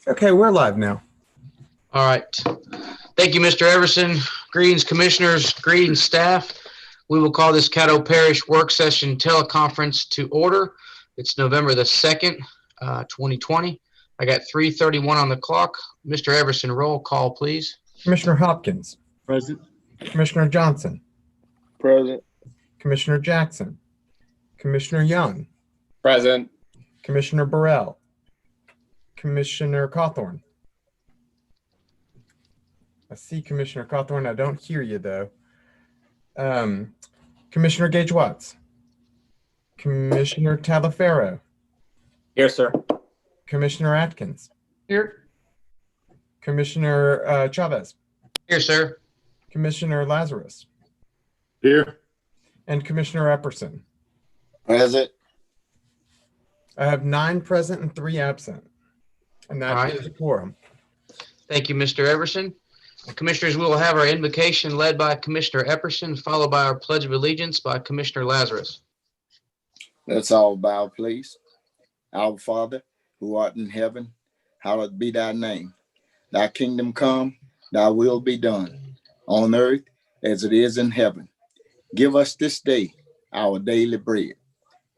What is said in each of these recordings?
Okay, we're live now. All right. Thank you, Mr. Everson. Greetings, commissioners. Greetings, staff. We will call this Caddo Parish work session teleconference to order. It's November the 2nd, 2020. I got 3:31 on the clock. Mr. Everson, roll call, please. Commissioner Hopkins. Present. Commissioner Johnson. Present. Commissioner Jackson. Commissioner Young. Present. Commissioner Burrell. Commissioner Cawthorn. I see Commissioner Cawthorn. I don't hear you, though. Commissioner Gage Watts. Commissioner Talaferro. Here, sir. Commissioner Atkins. Here. Commissioner Chavez. Here, sir. Commissioner Lazarus. Here. And Commissioner Epperson. Present. I have 9 present and 3 absent. And that All right. is a quorum. Thank you, Mr. Everson. Commissioners, we will have our invocation led by Commissioner Epperson, followed by our Pledge of Allegiance by Commissioner Lazarus. Let's all bow, please. Our Father, who art in heaven, hallowed be thy name. Thy kingdom come, thy will be done, on earth as it is in heaven. Give us this day our daily bread,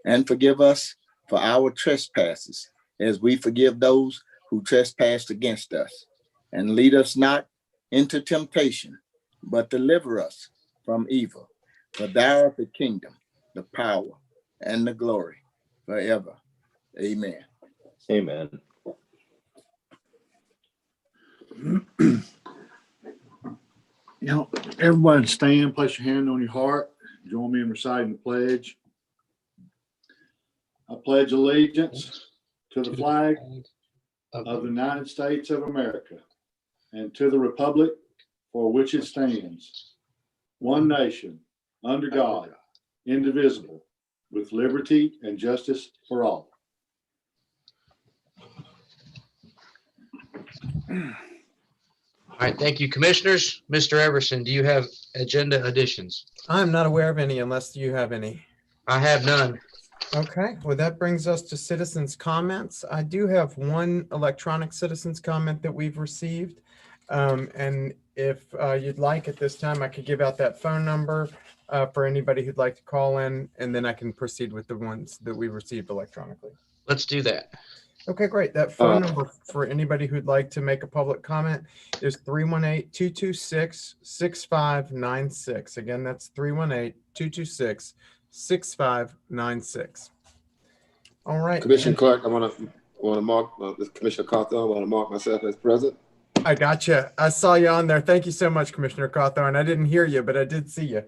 and forgive us for our trespasses, as we forgive those who trespass against us. And lead us not into temptation, but deliver us from evil. For thou art the kingdom, the power, and the glory forever. Amen. Amen. Everybody stand, place your hand on your heart. Join me in reciting the pledge. I pledge allegiance to the flag of the United States of America and to the republic for which it stands, one nation, under God, indivisible, with liberty and justice for all. All right, thank you, commissioners. Mr. Everson, do you have agenda additions? I'm not aware of any unless you have any. I have none. Okay, well, that brings us to citizens' comments. I do have one electronic citizens' comment that we've received. And if you'd like at this time, I could give out that phone number for anybody who'd like to call in, and then I can proceed with the ones that we received electronically. Let's do that. Okay, great. That phone number for anybody who'd like to make a public comment is 318-226-6596. Again, that's 318-226-6596. All right. Commissioner Clark, I want to mark Commissioner Cawthorn. I want to mark myself as present. I gotcha. I saw you on there. Thank you so much, Commissioner Cawthorn. I didn't hear you, but I did see you.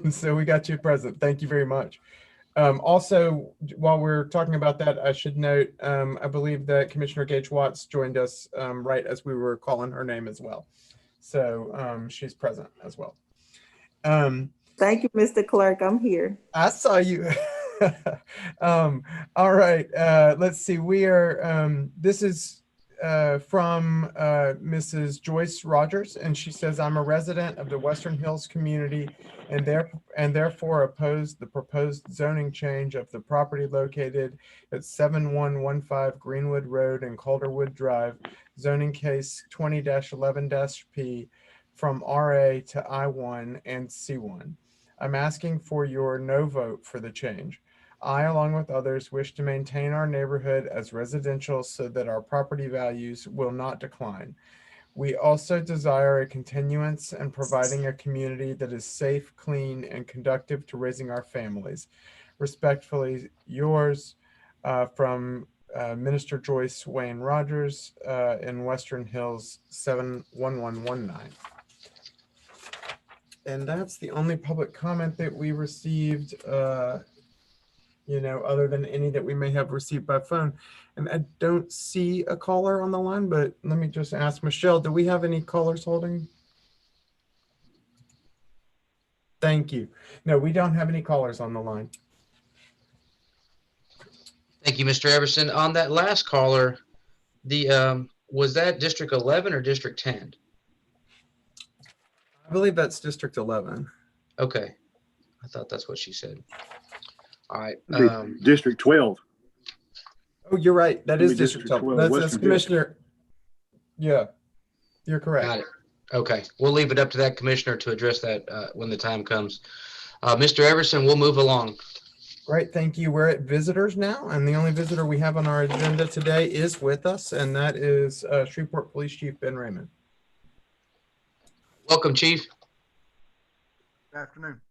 So we got you present. Thank you very much. Also, while we're talking about that, I should note, I believe that Commissioner Gage Watts joined us right as we were calling her name as well. So she's present as well. Thank you, Mr. Clerk. I'm here. I saw you. All right. Let's see. We are, this is from Mrs. Joyce Rogers, and she says, I'm a resident of the Western Hills community and therefore oppose the proposed zoning change of the property located at 7115 Greenwood Road and Calderwood Drive, zoning case 20-11-P from RA to I1 and C1. I'm asking for your no vote for the change. I, along with others, wish to maintain our neighborhood as residential so that our property values will not decline. We also desire a continuance and providing a community that is safe, clean, and conducive to raising our families. Respectfully, yours from Minister Joyce Wayne Rogers in Western Hills 71119. And that's the only public comment that we received, other than any that we may have received by phone. And I don't see a caller on the line, but let me just ask Michelle, do we have any callers holding? Thank you. No, we don't have any callers on the line. Thank you, Mr. Everson. On that last caller, was that District 11 or District 10? I believe that's District 11. Okay. I thought that's what she said. All right. District 12. Oh, you're right. That is District 12. That's Western Commissioner. Yeah, you're correct. Got it. Okay, we'll leave it up to that commissioner to address that when the time comes. Mr. Everson, we'll move along. Great, thank you. We're at visitors now, and the only visitor we have on our agenda today is with us, and that is Shreveport Police Chief Ben Raymond. Welcome, Chief. Good afternoon.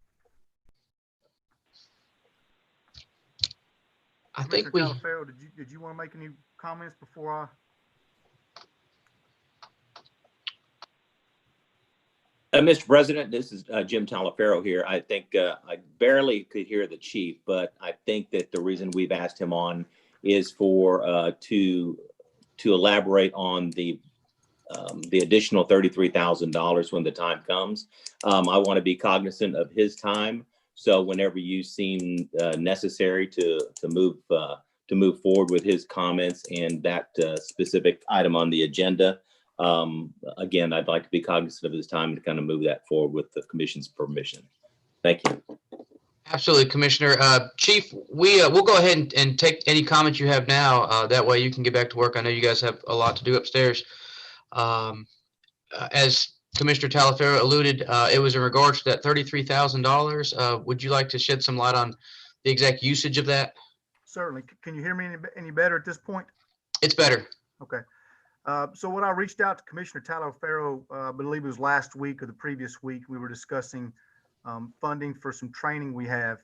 I think Commissioner Talaferro, did you want to make any comments before I? Mr. President, this is Jim Talaferro here. I think I barely could hear the chief, but I think that the reason we've asked him on is for to elaborate on the additional $33,000 when the time comes. I want to be cognizant of his time, so whenever you seem necessary to move forward with his comments and that specific item on the agenda. Again, I'd like to be cognizant of his time to kind of move that forward with the commission's permission. Thank you. Absolutely, Commissioner. Chief, we'll go ahead and take any comments you have now. That way you can get back to work. I know you guys have a lot to do upstairs. As Commissioner Talaferro alluded, it was in regards to that $33,000. Would you like to shed some light on the exact usage of that? Certainly. Can you hear me any better at this point? It's better. Okay. So when I reached out to Commissioner Talaferro, I believe it was last week or the previous week, we were discussing funding for some training we have.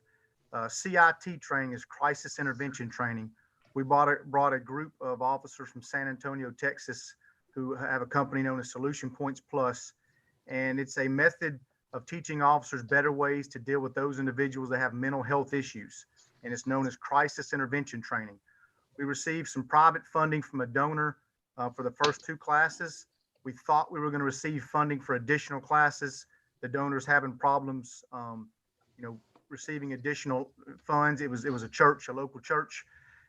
CIT training is crisis intervention training. We brought a group of officers from San Antonio, Texas, who have a company known as Solution Points Plus, and it's a method of teaching officers better ways to deal with those individuals that have mental health issues, and it's known as crisis intervention training. We received some private funding from a donor for the first 2 classes. We thought we were going to receive funding for additional classes. The donor's having problems, receiving additional funds. It was a church, a local church.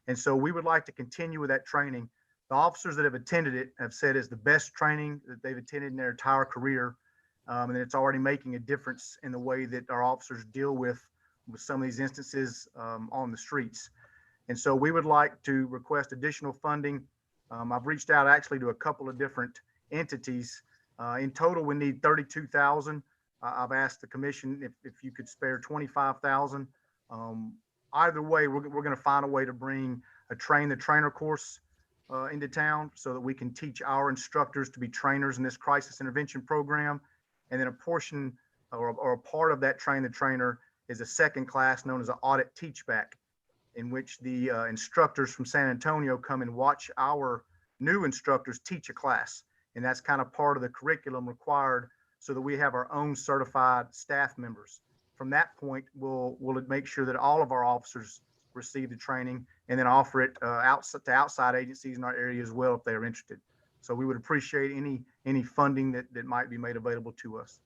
And so we would like to continue with that training. The officers that have attended it have said it's the best training that they've attended in their entire career. And it's already making a difference in the way that our officers deal with some of these instances on the streets. And so we would like to request additional funding. I've reached out actually to a couple of different entities. In total, we need $32,000. I've asked the commission if you could spare $25,000. Either way, we're going to find a way to bring a train the trainer course into town so that we can teach our instructors to be trainers in this crisis intervention program. And then a portion or a part of that train the trainer is a second class known as an audit teach back, in which the instructors from San Antonio come and watch our new instructors teach a class. And that's kind of part of the curriculum required so that we have our own certified staff members. From that point, we'll make sure that all of our officers receive the training and then offer it to outside agencies in our area as well if they're interested. So we would appreciate any funding that might be made available to us.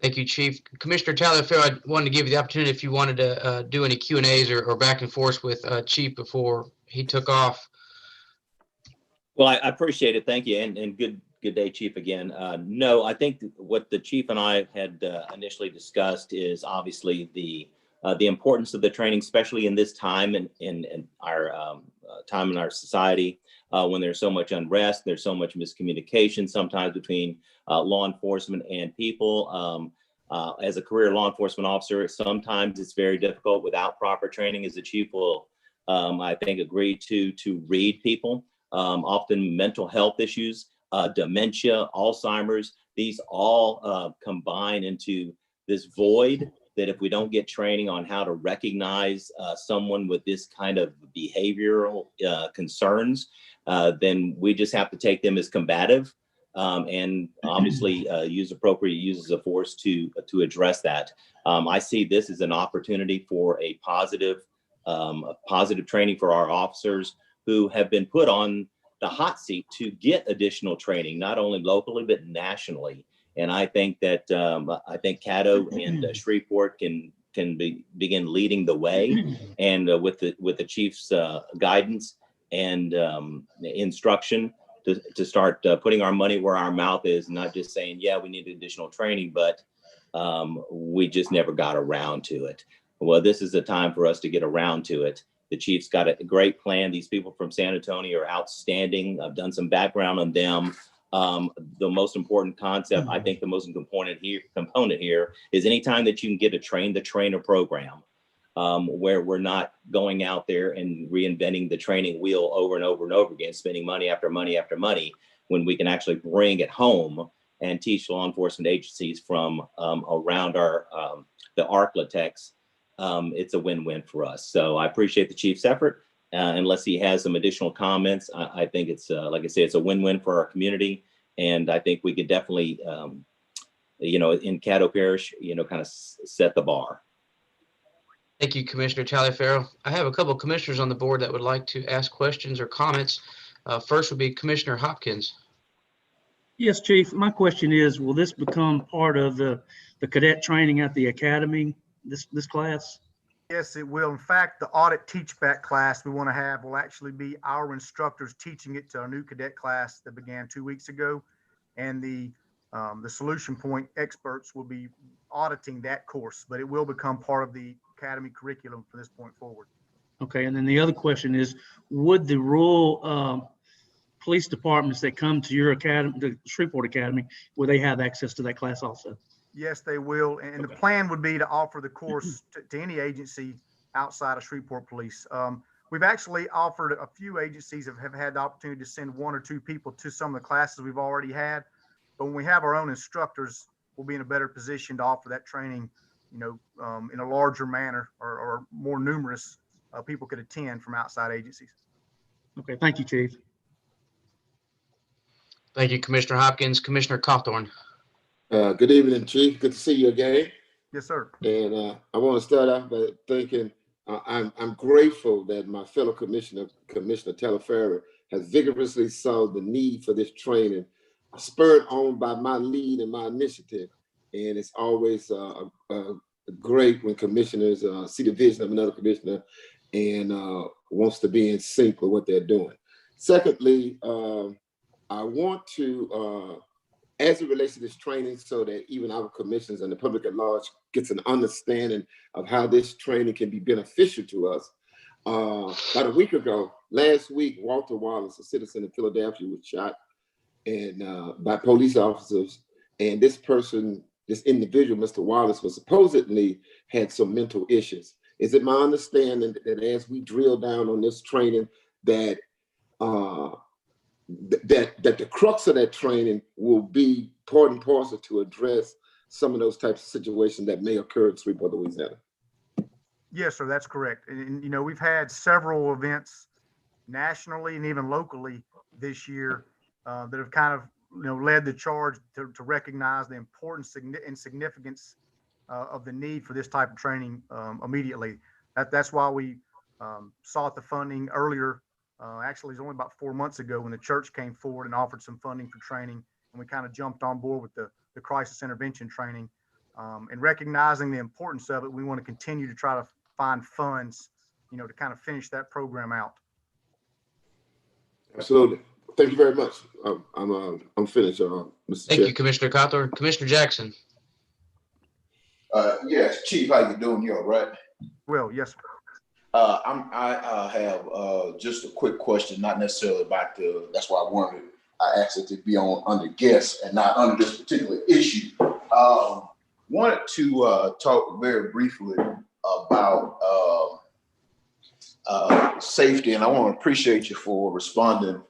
Thank you, Chief. Commissioner Talaferro, I wanted to give you the opportunity if you wanted to do any Q&As or back and forth with Chief before he took off. Well, I appreciate it. Thank you. And good day, Chief, again. No, I think what the chief and I had initially discussed is obviously the importance of the training, especially in this time in our time in our society when there's so much unrest, there's so much miscommunication sometimes between law enforcement and people. As a career law enforcement officer, sometimes it's very difficult without proper training, as the chief will, I think, agree to read people. Often mental health issues, dementia, Alzheimer's, these all combine into this void that if we don't get training on how to recognize someone with this kind of behavioral concerns, then we just have to take them as combative and obviously use appropriate uses of force to address that. I see this as an opportunity for a positive training for our officers who have been put on the hot seat to get additional training, not only locally, but nationally. And I think that Caddo and Shreveport can begin leading the way, and with the chief's guidance and instruction to start putting our money where our mouth is, not just saying, yeah, we need additional training, but we just never got around to it. Well, this is the time for us to get around to it The chief's got a great plan. These people from San Antonio are outstanding. I've done some background on them. The most important concept, I think the most component here is anytime that you can get a train the trainer program, where we're not going out there and reinventing the training wheel over and over and over again, spending money after money after money, when we can actually bring it home and teach law enforcement agencies from around our the ARC-LATEX, it's a win-win for us. So I appreciate the chief's effort. Unless he has some additional comments, I think it's, like I say, it's a win-win for our community. And I think we could definitely, in Caddo Parish, kind of set the bar. Thank you, Commissioner Taliaferro. I have a couple of commissioners on the board that would like to ask questions or comments. First would be Commissioner Hopkins. Yes, Chief. My question is, will this become part of the cadet training at the academy, this class? Yes, it will. In fact, the audit teach-back class we want to have will actually be our instructors teaching it to our new cadet class that began 2 weeks ago. And the solution point experts will be auditing that course, but it will become part of the academy curriculum from this point forward. Okay, and then the other question is, would the rural police departments that come to your academy, the Shreveport Academy, will they have access to that class also? Yes, they will. And the plan would be to offer the course to any agency outside of Shreveport Police. We've actually offered a few agencies have had the opportunity to send 1 or 2 people to some of the classes we've already had. But when we have our own instructors, we'll be in a better position to offer that training, in a larger manner or more numerous people could attend from outside agencies. Okay, thank you, Chief. Thank you, Commissioner Hopkins. Commissioner Cawthorn. Good evening, Chief. Good to see you again. Yes, sir. And I want to start off by thinking I'm grateful that my fellow Commissioner Taliaferro, has vigorously saw the need for this training, spurred on by my lead and my initiative. And it's always great when commissioners see the vision of another commissioner and wants to be in sync with what they're doing. Secondly, I want to, as it relates to this training, so that even our commissioners and the public at large gets an understanding of how this training can be beneficial to us. About a week ago, last week, Walter Wallace, a citizen in Philadelphia, was shot and by police officers. And this individual, Mr. Wallace, was supposedly had some mental issues. Is it my understanding that as we drill down on this training, that that the crux of that training will be part and parcel to address some of those types of situations that may occur in Shreveport, Louisiana? Yes, sir, that's correct. And we've had several events nationally and even locally this year that have kind of led the charge to recognize the importance and significance of the need for this type of training immediately. That's why we sought the funding earlier. Actually, it was only about 4 months ago when the church came forward and offered some funding for training, and we kind of jumped on board with the crisis intervention training. And recognizing the importance of it, we want to continue to try to find funds, to kind of finish that program out. Absolutely. Thank you very much. I'm finished, Mr. Thank Chair. you, Commissioner Cawthorn. Commissioner Jackson. Yes, Chief, how you doing? You all right? Well, yes, sir. I have just a quick question, not necessarily about that's why I asked it to be on under guests and not under this particular issue. Wanted to talk very briefly about safety, and I want to appreciate you for responding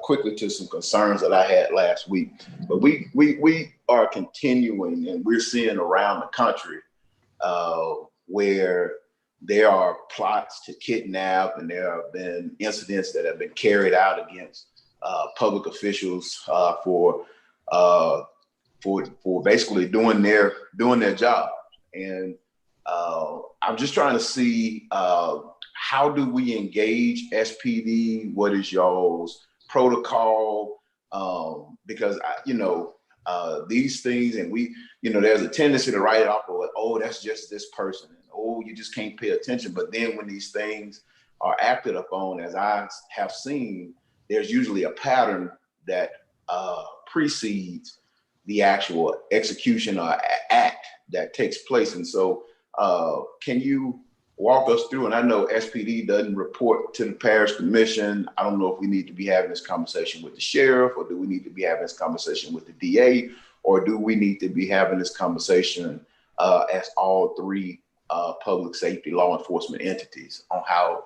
quickly to some concerns that I had last week. But we are continuing, and we're seeing around the country where there are plots to kidnap, and there have been incidents that have been carried out against public officials for basically doing their job. And I'm just trying to see how do we engage SPD? What is y'all's protocol? Because these things, and there's a tendency to write it off of, oh, that's just this person. Oh, you just can't pay attention. But then when these things are acted upon, as I have seen, there's usually a pattern that precedes the actual execution or act that takes place. And so can you walk us through, and I know SPD doesn't report to the parish commission. I don't know if we need to be having this conversation with the sheriff, or do we need to be having this conversation with the DA, or do we need to be having this conversation as all three public safety law enforcement entities on how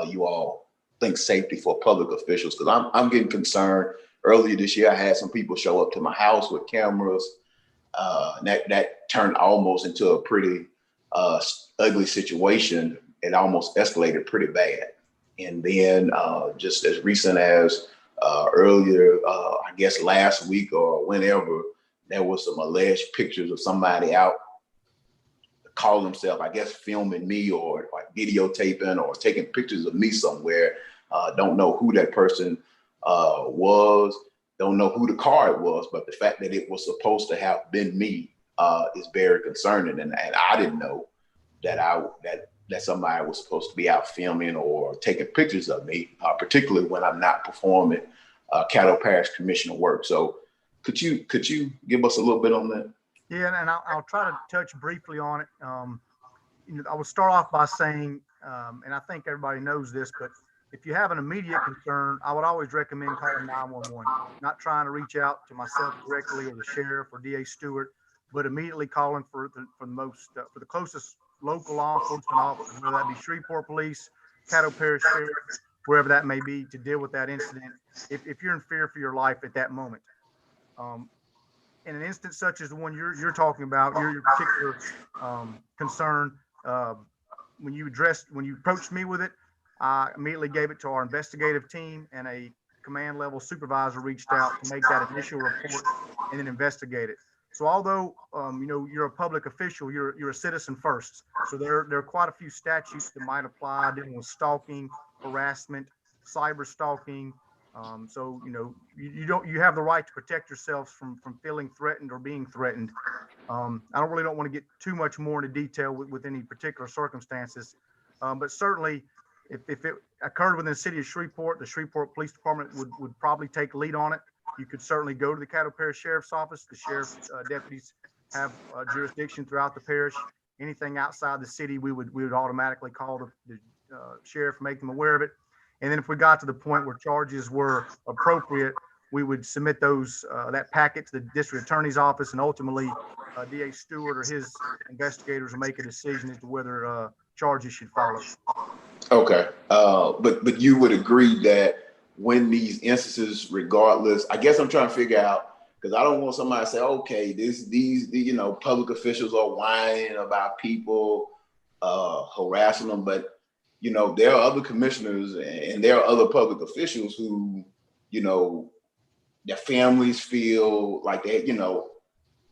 you all think safety for public officials? Because I'm getting concerned. Earlier this year, I had some people show up to my house with cameras. That turned almost into a pretty ugly situation. It almost escalated pretty bad. And then just as recent as earlier, I guess last week or whenever, there was some alleged pictures of somebody out calling themselves, I guess, filming me or like videotaping or taking pictures of me somewhere. Don't know who that person was, don't know who the car it was, but the fact that it was supposed to have been me is very concerning. And I didn't know that somebody was supposed to be out filming or taking pictures of me, particularly when I'm not performing Caddo Parish Commissioner work. So could you give us a little bit on that? Yeah, and I'll try to touch briefly on it. I will start off by saying, and I think everybody knows this, but if you have an immediate concern, I would always recommend calling 911, not trying to reach out to myself directly or the sheriff or DA Stewart, but immediately calling for the closest local law enforcement officer, whether that be Shreveport Police, Caddo Parish Sheriff, wherever that may be, to deal with that incident if you're in fear for your life at that moment. In an instance such as the one you're talking about, your particular concern, when you approached me with it, I immediately gave it to our investigative team, and a command level supervisor reached out to make that initial report and then investigate it. So although you're a public official, you're a citizen first. So there are quite a few statutes that might apply dealing with stalking, harassment, cyber stalking. So you have the right to protect yourselves from feeling threatened or being threatened. I don't want to get too much more into detail with any particular circumstances, but certainly if it occurred within the city of Shreveport, the Shreveport Police Department would probably take lead on it. You could certainly go to the Caddo Parish Sheriff's Office. The sheriff's deputies have jurisdiction throughout the parish. Anything outside the city, we would automatically call the sheriff, make them aware of it. And then if we got to the point where charges were appropriate, we would submit that packet to the district attorney's office, and ultimately DA Stewart or his investigators will make a decision as to whether charges should follow. Okay, but you would agree that when these instances, regardless, I guess I'm trying to figure out, because I don't want somebody to say, okay, these public officials are whining about people harassing them, but there are other commissioners and there are other public officials who, their families feel like they, a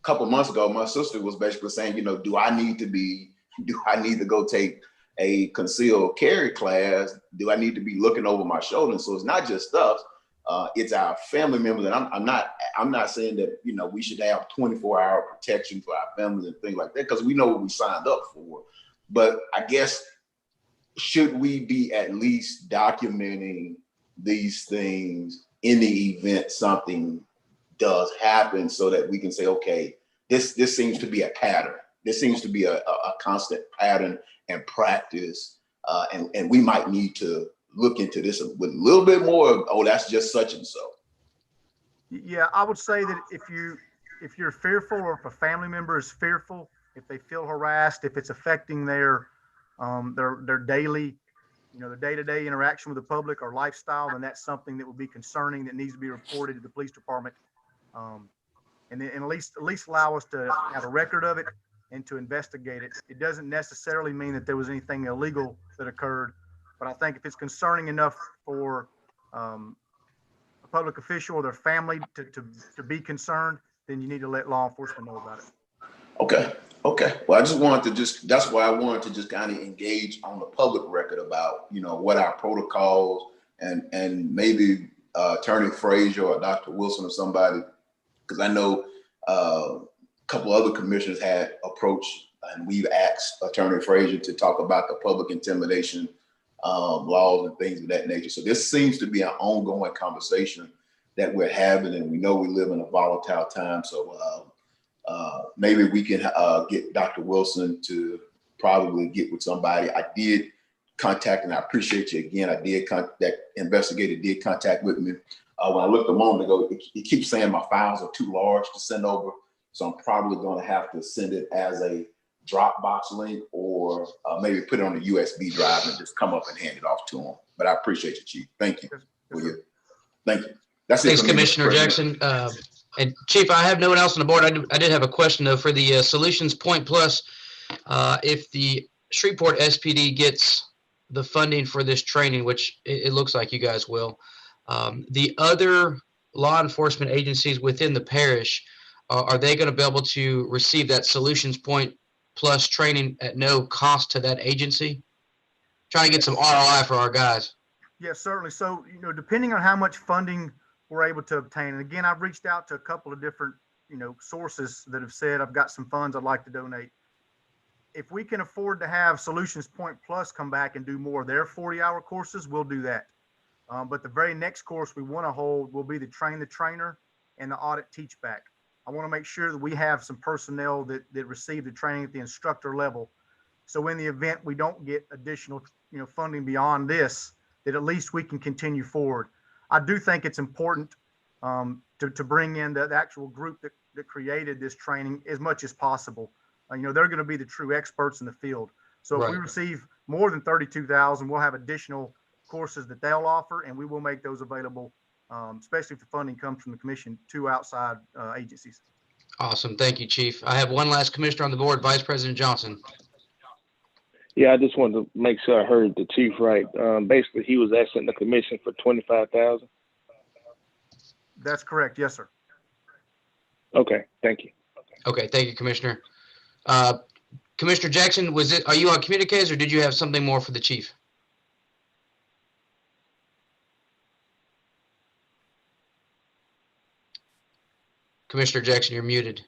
couple months ago, my sister was basically saying, do I need to go take a concealed carry class? Do I need to be looking over my shoulder? And so it's not just us, it's our family members. And I'm not saying that, we should have 24-hour protection for our families and things like that, because we know what we signed up for. But I guess, should we be at least documenting these things in the event something does happen, so that we can say, okay, this seems to be a pattern. This seems to be a constant pattern and practice. And we might need to look into this with a little bit more. Oh, that's just such and so. Yeah, I would say that if you're fearful, or if a family member is fearful, if they feel harassed, if it's affecting their daily, their day-to-day interaction with the public or lifestyle, then that's something that would be concerning, that needs to be reported to the police department. And then at least allow us to have a record of it and to investigate it. It doesn't necessarily mean that there was anything illegal that occurred, but I think if it's concerning enough for a public official or their family to be concerned, then you need to let law enforcement know about it. Okay. Well, I just wanted to that's why I wanted to just kind of engage on the public record about, what our protocols, and maybe Attorney Frazier or Dr. Wilson or somebody, because I know a couple other commissioners had approached, and we've asked Attorney Frazier to talk about the public intimidation laws and things of that nature. So this seems to be an ongoing conversation that we're having, and we know we live in a volatile time. So maybe we can get Dr. Wilson to probably get with somebody. I did contact, and I appreciate you again. That investigator did contact with me. When I looked a moment ago, it keeps saying my files are too large to send over. So I'm probably going to have to send it as a Dropbox link, or maybe put it on a USB drive and just come up and hand it off to them. But I appreciate you, Chief. Thank you. Thank you. That's it. Thanks, for me, Mr. Commissioner President. Jackson. And Chief, I have no one else on the board. I did have a question though for the Solutions Point Plus. If the Shreveport SPD gets the funding for this training, which it looks like you guys will, the other law enforcement agencies within the parish, are they going to be able to receive that Solutions Point Plus training at no cost to that agency? Trying to get some ROI for our guys. Yes, certainly. So, depending on how much funding we're able to obtain, and again, I've reached out to a couple of different, sources that have said, I've got some funds I'd like to donate. If we can afford to have Solutions Point Plus come back and do more of their 40-hour courses, we'll do that. But the very next course we want to hold will be the Train the Trainer and the Audit Teach Back. I want to make sure that we have some personnel that receive the training at the instructor level. So in the event we don't get additional, funding beyond this, that at least we can continue forward. I do think it's important to bring in the actual group that created this training as much as possible. They're going to be the true experts in the field. So if we receive more than 32,000, we'll have additional courses that they'll offer, and we will make those available, especially if the funding comes from the commission, to outside agencies. Awesome. Thank you, Chief. I have one last commissioner on the board, Vice President Johnson. Yeah, I just wanted to make sure I heard the chief right. Basically, he was asking the commission for 25,000. That's correct. Yes, sir. Okay, thank you. Okay, thank you, Commissioner. Commissioner Jackson, are you on communiques, or did you have something more for the chief? Commissioner Jackson, you're muted.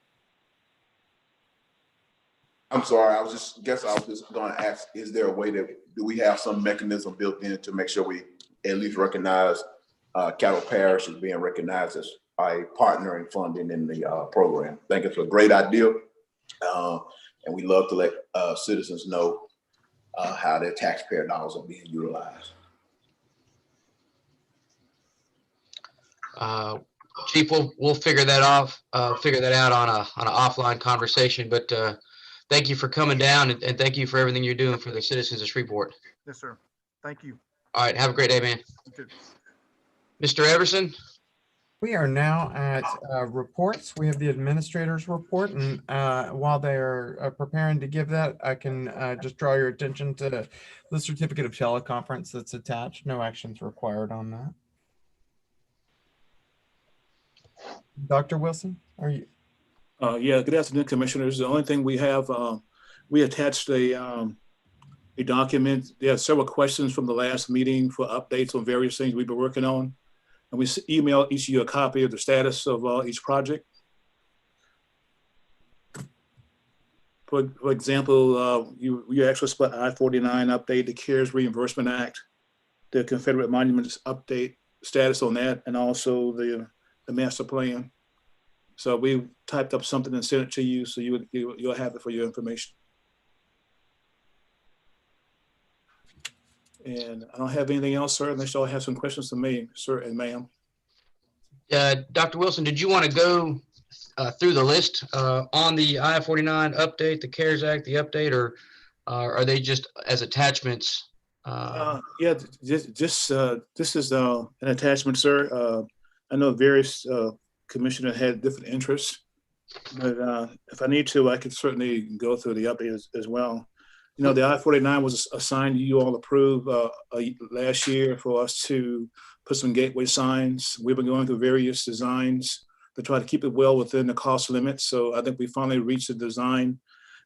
I'm sorry. I was just going to ask, is there a way do we have some mechanism built in to make sure we at least recognize Caddo Parish as being recognized as a partner in funding in the program? I think it's a great idea. And we love to let citizens know how their taxpayer dollars are being utilized. Chief, we'll figure that out on an offline conversation. But thank you for coming down, and thank you for everything you're doing for the citizens of Shreveport. Yes, sir. Thank you. All right, have a great day, man. You too. Mr. Everson. We are now at reports. We have the administrator's report, and while they are preparing to give that, I can just draw your attention to the certificate of teleconference that's attached. No actions required on that. Dr. Wilson, are you? Yeah, good afternoon, commissioners. The only thing we have, we attached a document. There are several questions from the last meeting for updates on various things we've been working on. And we email each of you a copy of the status of each project. For example, you actually split I-49 update, the CARES Reimbursement Act, the Confederate Monuments update status on that, and also the master plan. So we typed up something and sent it to you, so you'll have it for your information. And I don't have anything else, sir, unless y'all have some questions to me, sir and ma'am. Dr. Wilson, did you want to go through the list on the I-49 update, the CARES Act, the update, or are they just as attachments? Yeah, this is an attachment, sir. I know various commissioners had different interests, but if I need to, I could certainly go through the update as well. You know, the I-49 was assigned, you all approved last year for us to put some gateway signs. We've been going through various designs to try to keep it well within the cost limits. So I think we finally reached a design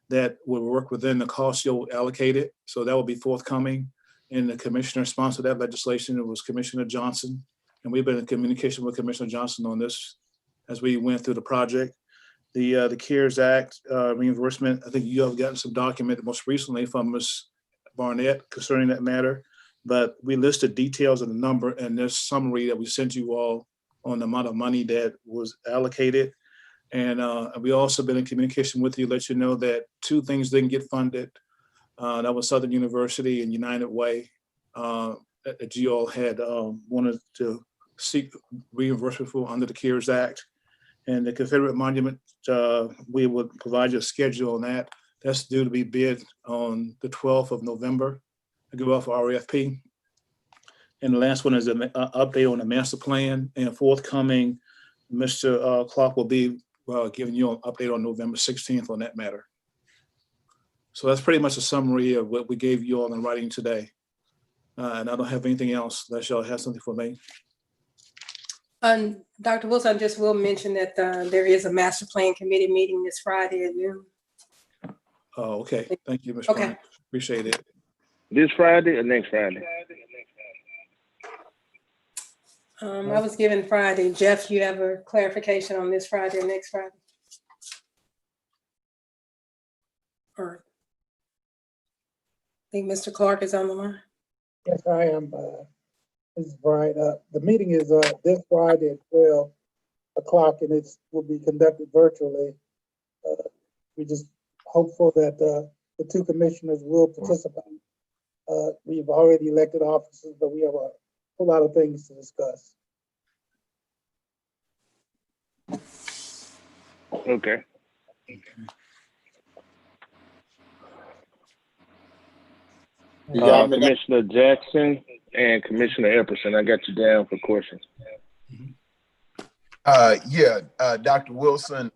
that will work within the cost you'll allocate it. So that will be forthcoming. And the commissioner sponsored that legislation. It was Commissioner Johnson. And we've been in communication with Commissioner Johnson on this as we went through the project. The CARES Act reimbursement, I think you have gotten some document most recently from Ms. Barnett concerning that matter, but we listed details of the number and this summary that we sent you all on the amount of money that was allocated. And we also been in communication with you, let you know that two things didn't get funded. That was Southern University and United Way. That you all had wanted to seek reimbursement for under the CARES Act. And the Confederate Monument, we would provide you a schedule on that. That's due to be bid on the 12th of November. I go off RFP. And the last one is an update on the master plan. And forthcoming, Mr. Clark will be giving you an update on November 16th on that matter. So that's pretty much a summary of what we gave you all in writing today. And I don't have anything else unless y'all have something for me. Dr. Wilson, I just will mention that there is a master plan committee meeting this Friday at noon. Oh, okay. Thank you, Ms. Okay. Bryant. Appreciate it. This Friday or next Friday? I was given Friday. Jeff, you have a clarification on this Friday or next Friday? Or I think Mr. Clark is on the line. Yes, I am. This is Brian. The meeting is this Friday at 12 o'clock, and it will be conducted virtually. We just hopeful that the two commissioners will participate. We've already elected officers, but we have a whole lot of things to discuss. Okay. Commissioner Jackson and Commissioner Epperson, I got you down for questions. Dr. Wilson,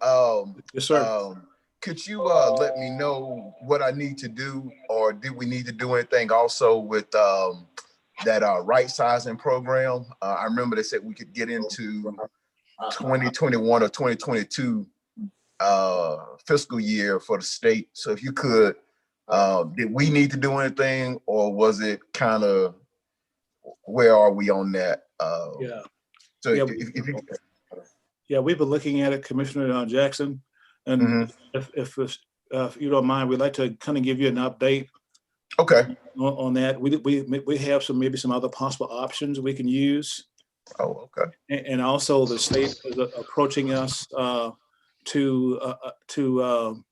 yes, sir. Could you let me know what I need to do, or do we need to do anything also with that right sizing program? I remember they said we could get into 2021 or 2022 fiscal year for the state. So if you could, did we need to do anything, or was it kind of, where are we on that? Yeah. So yeah, if you, yeah, we've been looking at it, Commissioner Jackson, and if you don't mind, we'd like to kind of give you an update. Okay. On that, we have maybe some other possible options we can use. Oh, okay. And also the state is approaching us to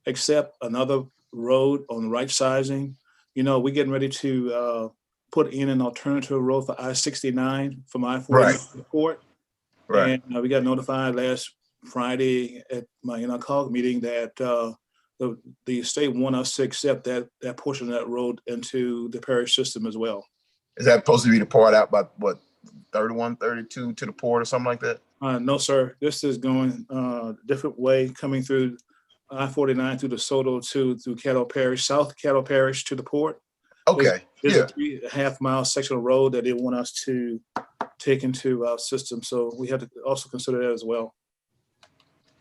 accept another road on right sizing. You know, we're getting ready to put in an alternative road for I-69 from I-40 to the port. Right. And we got notified last Friday at my call meeting that the state want us to accept that portion of that road into the parish system as well. Is that supposed to be the part out by what, 31, 32 to the port or something like that? No, sir. This is going a different way, coming through I-49 through DeSoto through Caddo Parish, South Caddo Parish to the port. Okay. There's a 3.5 mile section of road that they want us to take into our system. So we have to also consider that as well.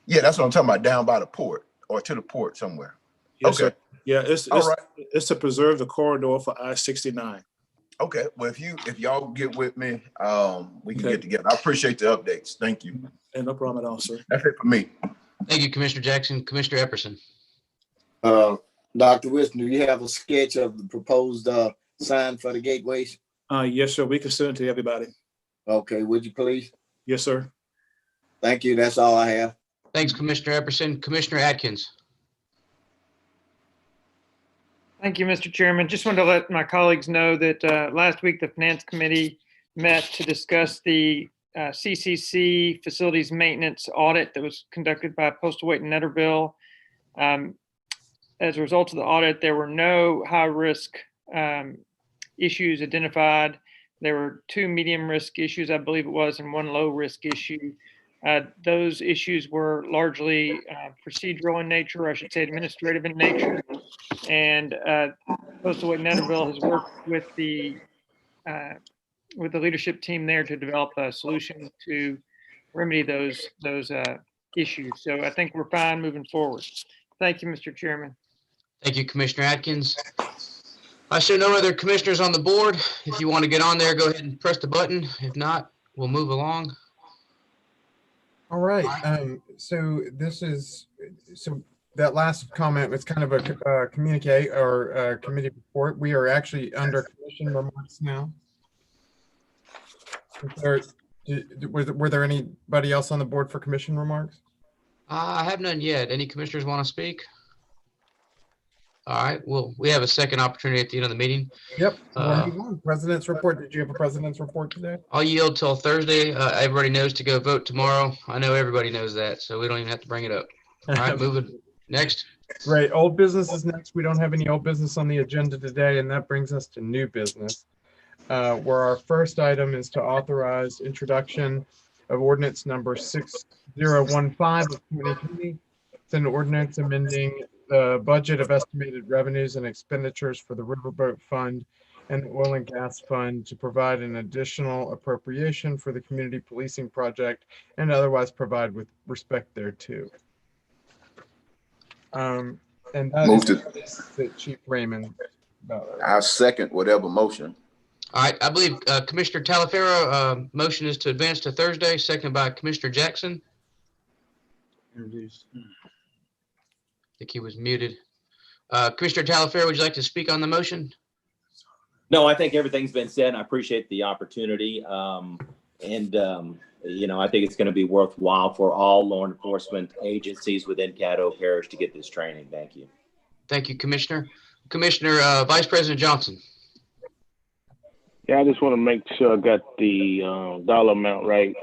Yeah, that's what I'm talking about, down by the port or to the port somewhere. Yes, okay. Sir. Yeah, it's to preserve the corridor for I-69. Okay. Well, if y'all get with me, we can get together. I appreciate the updates. Thank you. And no problem at all, sir. That's it for me. Thank you, Commissioner Jackson. Commissioner Epperson. Dr. Wilson, do you have a sketch of the proposed sign for the gateways? Yes, sir. We can send it to everybody. Okay, would you please? Yes, sir. Thank you. That's all I have. Thanks, Commissioner Epperson. Commissioner Atkins. Thank you, Mr. Chairman. Just wanted to let my colleagues know that last week the Finance Committee met to discuss the CCC facilities maintenance audit that was conducted by Postal Wait and Netterville. As a result of the audit, there were no high-risk issues identified. There were 2 medium-risk issues, I believe it was, and 1 low-risk issue. Those issues were largely procedural in nature, or I should say administrative in nature. And Postal Wait and Netterville has worked with the leadership team there to develop a solution to remedy those issues. So I think we're fine moving forward. Thank you, Mr. Chairman. Thank you, Commissioner Atkins. I show no other commissioners on the board. If you want to get on there, go ahead and press the button. If not, we'll move along. All right. So that last comment was kind of a communique or a committee report. We are actually under commission remarks now. Were there anybody else on the board for commission remarks? I have none yet. Any commissioners want to speak? All right, well, we have a second opportunity at the end of the meeting. Yep. We'll move on. President's report. Did you have a president's report today? I'll yield till Thursday. Everybody knows to go vote tomorrow. I know everybody knows that, so we don't even have to bring it up. All right, moving next. Great. Old business is next. We don't have any old business on the agenda today, and that brings us to new business, where our first item is to authorize introduction of ordinance number 6015 of 2020. It's an ordinance amending the budget of estimated revenues and expenditures for the Riverboat Fund and the Oil and Gas Fund to provide an additional appropriation for the community policing project and otherwise provide with respect thereto. And that Move is that Chief Raymond. I second whatever motion. All right, I believe Commissioner Talaferro, motion is to advance to Thursday, second by Commissioner Jackson. Introduced. I think he was muted. Commissioner Talaferro, would you like to speak on the motion? No, I think everything's been said. I appreciate the opportunity. You know, I think it's going to be worthwhile for all law enforcement agencies within Caddo Parish to get this training. Thank you. Thank you, Commissioner. Commissioner Vice President Johnson. Yeah, I just want to make sure I got the dollar amount right.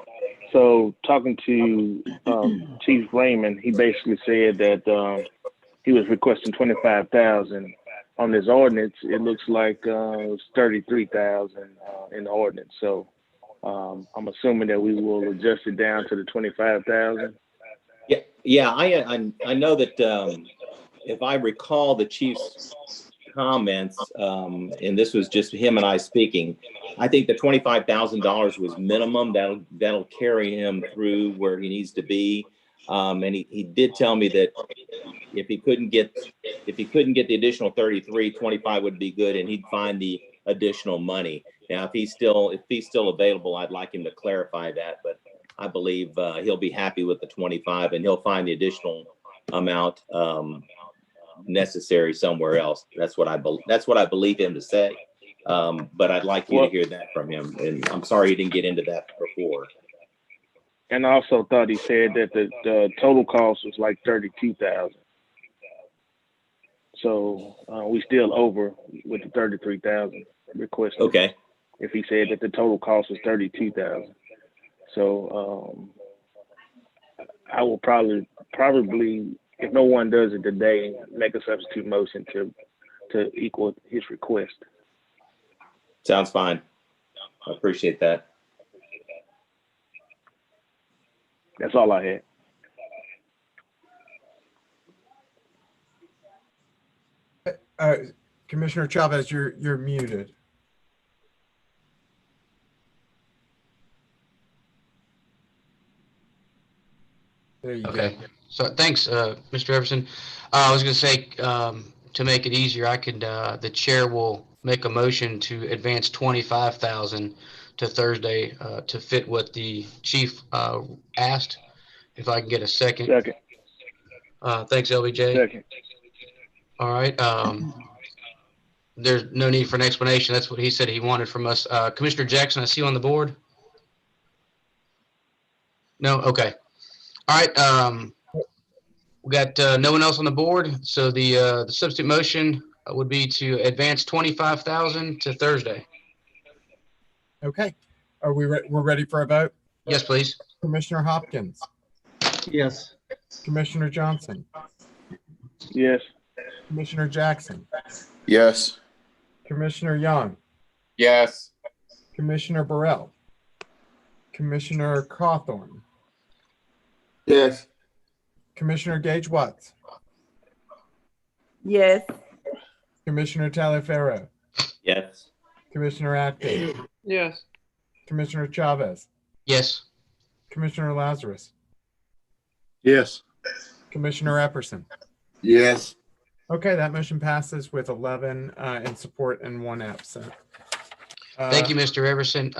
So talking to Chief Raymond, he basically said that he was requesting 25,000 on this ordinance. It looks like it was 33,000 in the ordinance. So I'm assuming that we will adjust it down to the 25,000. Yeah. I know that if I recall the chief's comments, and this was just him and I speaking, I think the $25,000 was minimum. That'll carry him through where he needs to be. And he did tell me that if he couldn't get the additional 33, 25 would be good, and he'd find the additional money. Now, if he's still available, I'd like him to clarify that, but I believe he'll be happy with the 25, and he'll find the additional amount necessary somewhere else. That's what I believe him to say. But I'd like you to hear that from him, and I'm sorry he didn't get into that before. And I also thought he said that the total cost was like 32,000. So we still over with the 33,000 requested. Okay. If he said that the total cost was 32,000. So I will probably, if no one does it today, make a substitute motion to equal his request. Sounds fine. I appreciate that. That's all I had. Commissioner Chavez, you're muted. There you go. So thanks, Mr. Everson. I was going to say, to make it easier, I could, the chair will make a motion to advance 25,000 to Thursday to fit what the chief asked. If I can get a second. Second. Thanks, LBJ. Second. All right. There's no need for an explanation. That's what he said he wanted from us. Commissioner Jackson, I see you on the board. No? Okay. All right. We got no one else on the board. So the substitute motion would be to advance 25,000 to Thursday. Okay. Are we're ready for a vote? Yes, please. Commissioner Hopkins. Yes. Commissioner Johnson. Yes. Commissioner Jackson. Yes. Commissioner Young. Yes. Commissioner Burrell. Commissioner Cawthorn. Yes. Commissioner Gage Watts. Yes. Commissioner Talaferro. Yes. Commissioner Atkins. Yes. Commissioner Chavez. Yes. Commissioner Lazarus. Yes. Commissioner Epperson. Yes. Okay, that motion passes with 11 in support and 1 absent. Thank you, Mr. Everson.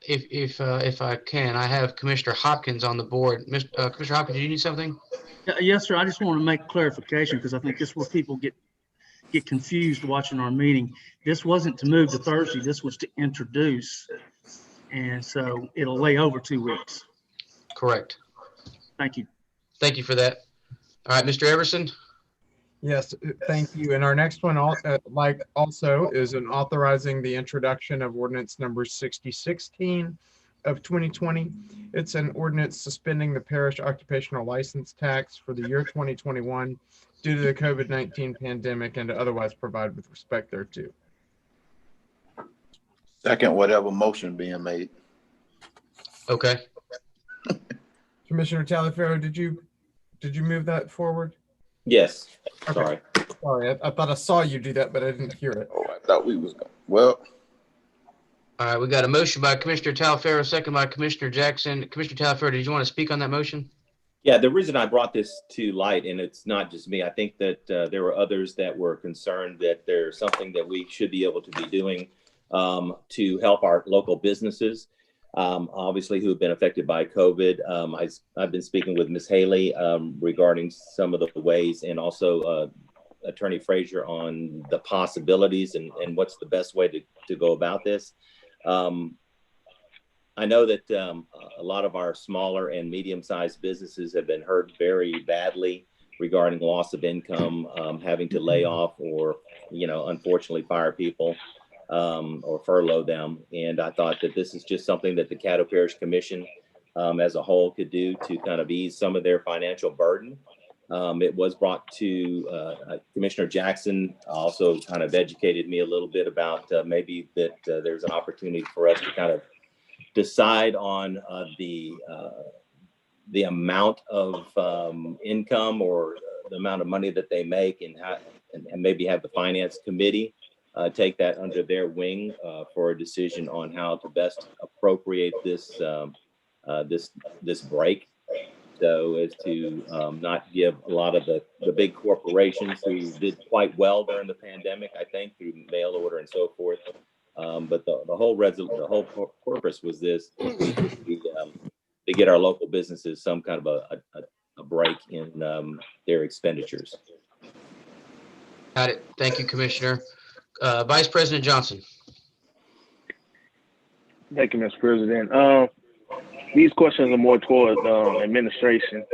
If I can, I have Commissioner Hopkins on the board. Commissioner Hopkins, do you need something? Yes, sir. I just want to make clarification because I think this is where people get confused watching our meeting. This wasn't to move to Thursday. This was to introduce. And so it'll lay over 2 weeks. Correct. Thank you. Thank you for that. All right, Mr. Everson. Yes, thank you. And our next one, also is an authorizing the introduction of ordinance number 6016 of 2020. It's an ordinance suspending the parish occupational license tax for the year 2021 due to the COVID-19 pandemic and to otherwise provide with respect thereto. Second, whatever motion being made. Okay. Commissioner Taliaferro, did you move that forward? Yes, Okay. sorry. Sorry, I thought I saw you do that, but I didn't hear it. Oh, I thought we was going. Well, All right, we got a motion by Commissioner Taliaferro, second by Commissioner Jackson. Commissioner Taliaferro, did you want to speak on that motion? Yeah, the reason I brought this to light, and it's not just me, I think that there were others that were concerned that there's something that we should be able to be doing to help our local businesses, obviously, who have been affected by COVID. I've been speaking with Ms. Haley regarding some of the ways, and also Attorney Frazier on the possibilities and what's the best way to go about this. I know that a lot of our smaller and medium-sized businesses have been hurt very badly regarding loss of income, having to lay off or, unfortunately fire people or furlough them. And I thought that this is just something that the Caddo Parish Commission as a whole could do to kind of ease some of their financial burden. It was brought to Commissioner Jackson, also kind of educated me a little bit about maybe that there's an opportunity for us to kind of decide on the amount of income or the amount of money that they make, and maybe have the finance committee take that under their wing for a decision on how to best appropriate this this break, so as to not give a lot of the big corporations who did quite well during the pandemic, I think, through mail order and so forth. But the whole purpose was this, to get our local businesses some kind of a break in their expenditures. Got it. Thank you, Commissioner. Vice President Johnson. Thank you, Mr. President. These questions are more toward administration.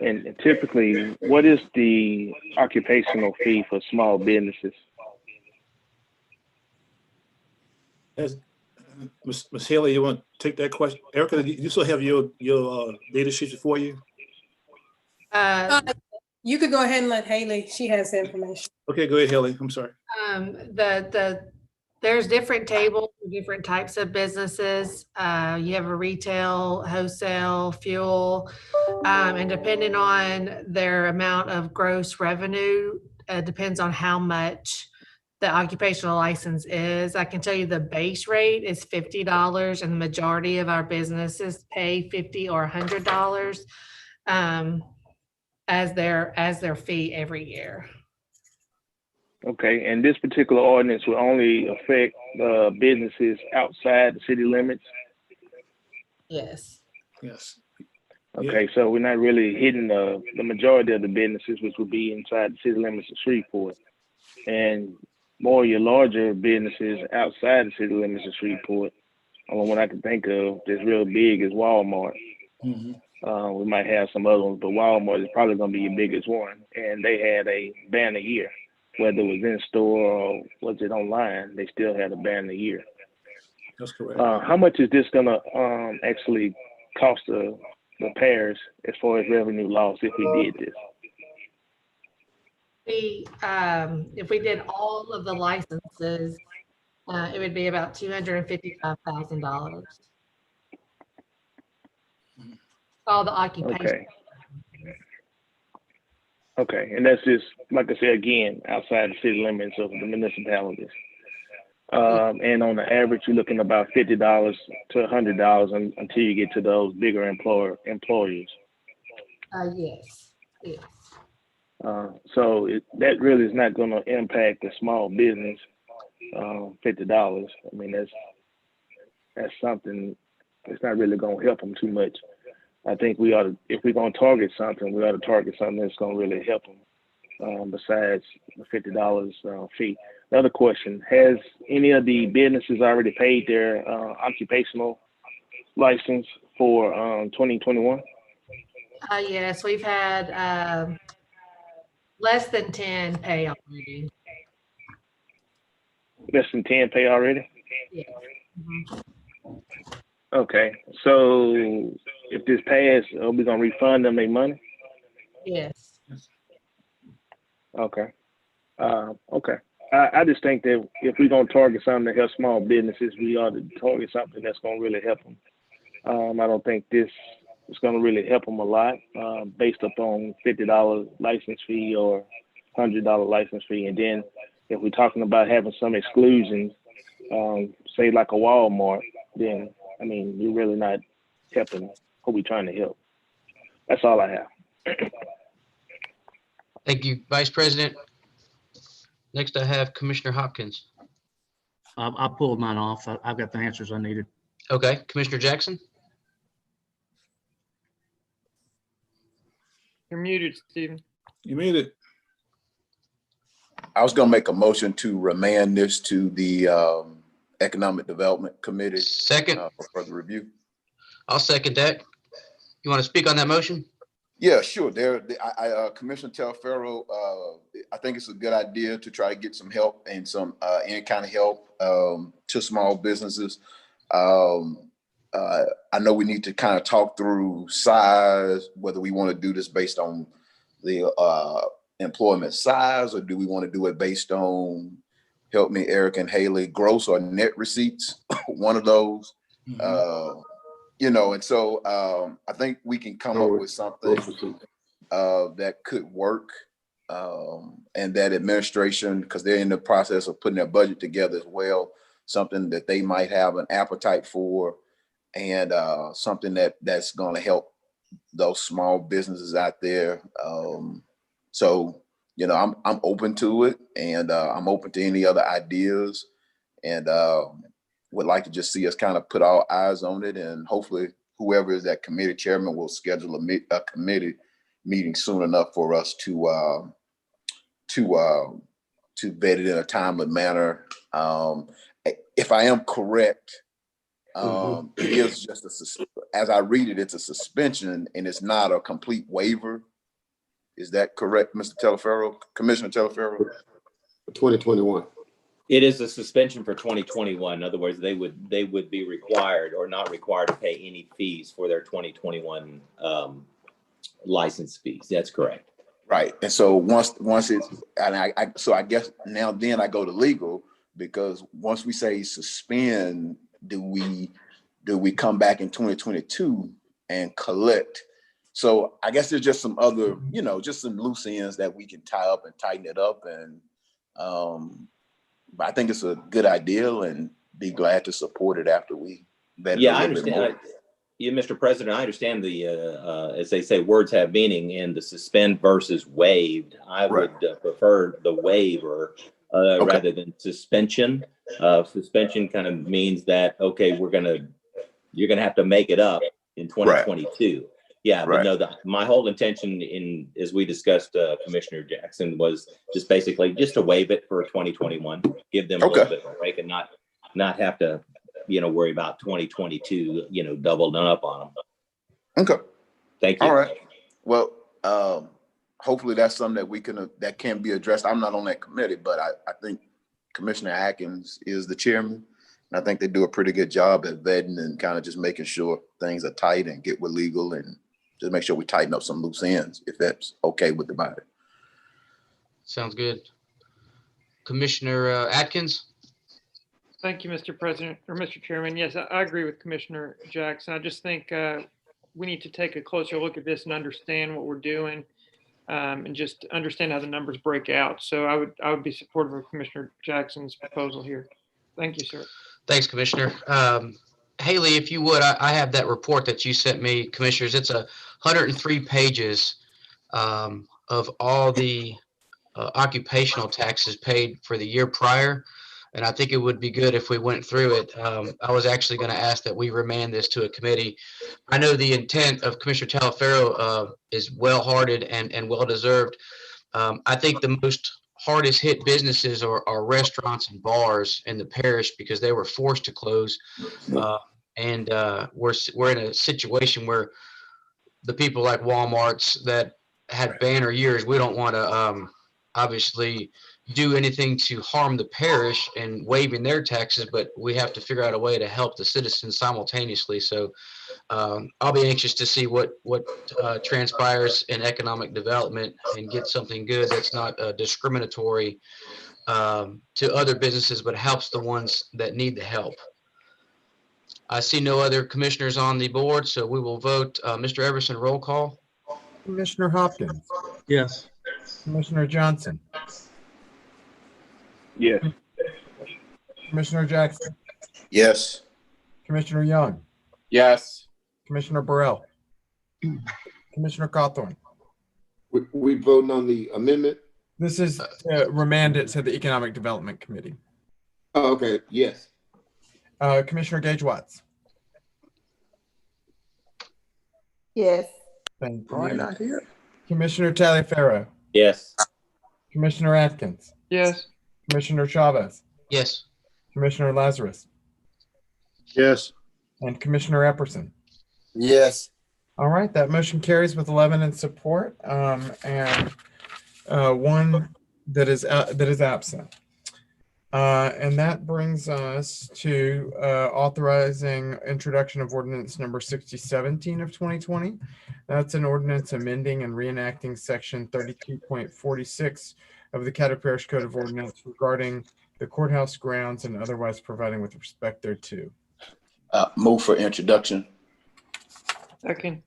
And typically, what is the occupational fee for small businesses? Ms. Haley, you want to take that question? Erica, you still have your data sheets before you? You could go ahead and let Haley, she has the information. Okay, go ahead, Haley. I'm sorry. There's different tables for different types of businesses. You have a retail, wholesale, fuel, and depending on their amount of gross revenue, depends on how much the occupational license is. I can tell you the base rate is $50, and the majority of our businesses pay $50 or $100 as their fee every year. Okay, and this particular ordinance will only affect businesses outside the city limits? Yes. Yes. Okay, so we're not really hitting the majority of the businesses, which would be inside the city limits of Shreveport. And more of your larger businesses outside the city limits of Shreveport, only one I can think of that's real big is Walmart. Mm-hmm. We might have some other ones, but Walmart is probably going to be your biggest one. And they had a banner year. Whether it was in store or was it online, they still had a banner year. That's correct. How much is this gonna actually cost the parish as far as revenue loss if we did this? If we did all of the licenses, it would be about $255,000. All the occupation. Okay. Okay, and that's just, like I said, again, outside the city limits of the municipalities. And on the average, you're looking about $50 to $100 until you get to those bigger employers. Yes. So that really is not going to impact the small business. $50. I mean, that's something. It's not really going to help them too much. I think we ought to, if we're going to target something, we ought to target something that's going to really help them. Besides the $50 fee. The other question: has any of the businesses already paid their occupational license for 2021? Yes, we've had Less than 10 pay already. Less than 10 pay already? Yeah. Mhm. Okay. So if this pass, are we gonna refund them their money? Yes. Okay. Okay. I just think that if we're gonna target something to help small businesses, we ought to target something that's gonna really help them. I don't think this is gonna really help them a lot, based upon $50 license fee or $100 license fee. And then if we're talking about having some exclusions, say like a Walmart, then I mean you're really not helping who we're trying to help. That's all I have. Thank you, Vice President. Next, I have Commissioner Hopkins. I pulled mine off. I've got the answers I needed. Okay, Commissioner Jackson. You're muted, Stephen. You muted. I was gonna make a motion to remand this to the Economic Development Committee. Second. For further review. I'll second that. You want to speak on that motion? Yeah, sure. Commissioner Telefaro, I think it's a good idea to try to get some help and some any kind of help to small businesses. I know we need to kind of talk through size, whether we want to do this based on the employment size, or do we want to do it based on, help me, Eric and Haley, gross or net receipts, one of those. You know, and so I think we can come up with something that could work, and that administration, because they're in the process of putting their budget together as well, something that they might have an appetite for, and something that's going to help those small businesses out there. So, you know, I'm open to it, and I'm open to any other ideas, and would like to just see us kind of put our eyes on it, and hopefully whoever is that committee chairman will schedule a committee meeting soon enough for us to vet it in a timely manner. If I am correct, it is just as I read it, it's a suspension and it's not a complete waiver. Is that correct, Mr. Telefaro, Commissioner Telefaro? 2021. It is a suspension for 2021. In other words, they would be required or not required to pay any fees for their 2021 license fees. That's correct. Right. And so once it's, and I guess now then I go to legal, because once we say suspend, do we come back in 2022 and collect? So I guess there's just some other, you know, just some loose ends that we can tie up and tighten it up. And but I think it's a good idea, and be glad to support it after we vet it. Yeah, I understand. Mr. President, I understand the, as they say, words have meaning, and the suspend versus waived. I would prefer the waiver rather than suspension. Suspension kind of means that, okay, you're gonna have to make it up in 2022. Right. Yeah, but no, my whole intention as we discussed, Commissioner Jackson, was just basically just to waive it for 2021, give them a little bit of a break and not have to, you know, worry about 2022, you know, doubling up on them. Okay. Thank you. All right. Well, hopefully that's something that can be addressed. I'm not on that committee, but I think Commissioner Atkins is the chairman. And I think they do a pretty good job at vetting and kind of just making sure things are tight and get with legal, and just make sure we tighten up some loose ends, if that's okay with the body. Sounds good. Commissioner Atkins. Thank you, Mr. President, or Mr. Chairman. Yes, I agree with Commissioner Jackson. I just think we need to take a closer look at this and understand what we're doing, and just understand how the numbers break out. So I would be supportive of Commissioner Jackson's proposal here. Thank you, sir. Thanks, Commissioner. Haley, if you would, I have that report that you sent me, Commissioners. It's 103 pages of all the occupational taxes paid for the year prior. And I think it would be good if we went through it. I was actually going to ask that we remand this to a committee. I know the intent of Commissioner Telefaro is well-hearted and well-deserved. I think the most hardest hit businesses are restaurants and bars in the parish, because they were forced to close. And we're in a situation where the people like Walmart's that had banner years. We don't want to obviously do anything to harm the parish and waiving their taxes, but we have to figure out a way to help the citizens simultaneously. So I'll be anxious to see what transpires in economic development and get something good that's not discriminatory to other businesses, but helps the ones that need the help. I see no other commissioners on the board, so we will vote. Mr. Everson, roll call. Commissioner Hopkins, Yes. Commissioner Johnson, Yes. Commissioner Jackson, Yes. Commissioner Young, Yes. Commissioner Burrell, Commissioner Cawthorn. We voting on the amendment? This is remand it to the Economic Development Committee. Oh, okay, yes. Commissioner Gage Watts. Yes. Thank Why you. not here? Commissioner Taliaferro, Yes. Commissioner Atkins, Yes. Commissioner Chavez, Yes. Commissioner Lazarus, Yes. and Commissioner Epperson. Yes. All right, that motion carries with 11 in support and one that is absent. And that brings us to authorizing introduction of ordinance number 6017 of 2020. That's an ordinance amending and reenacting section 32.46 of the Caddo Parish Code of Ordinance regarding the courthouse grounds and otherwise providing with respect thereto. Move for introduction. Second.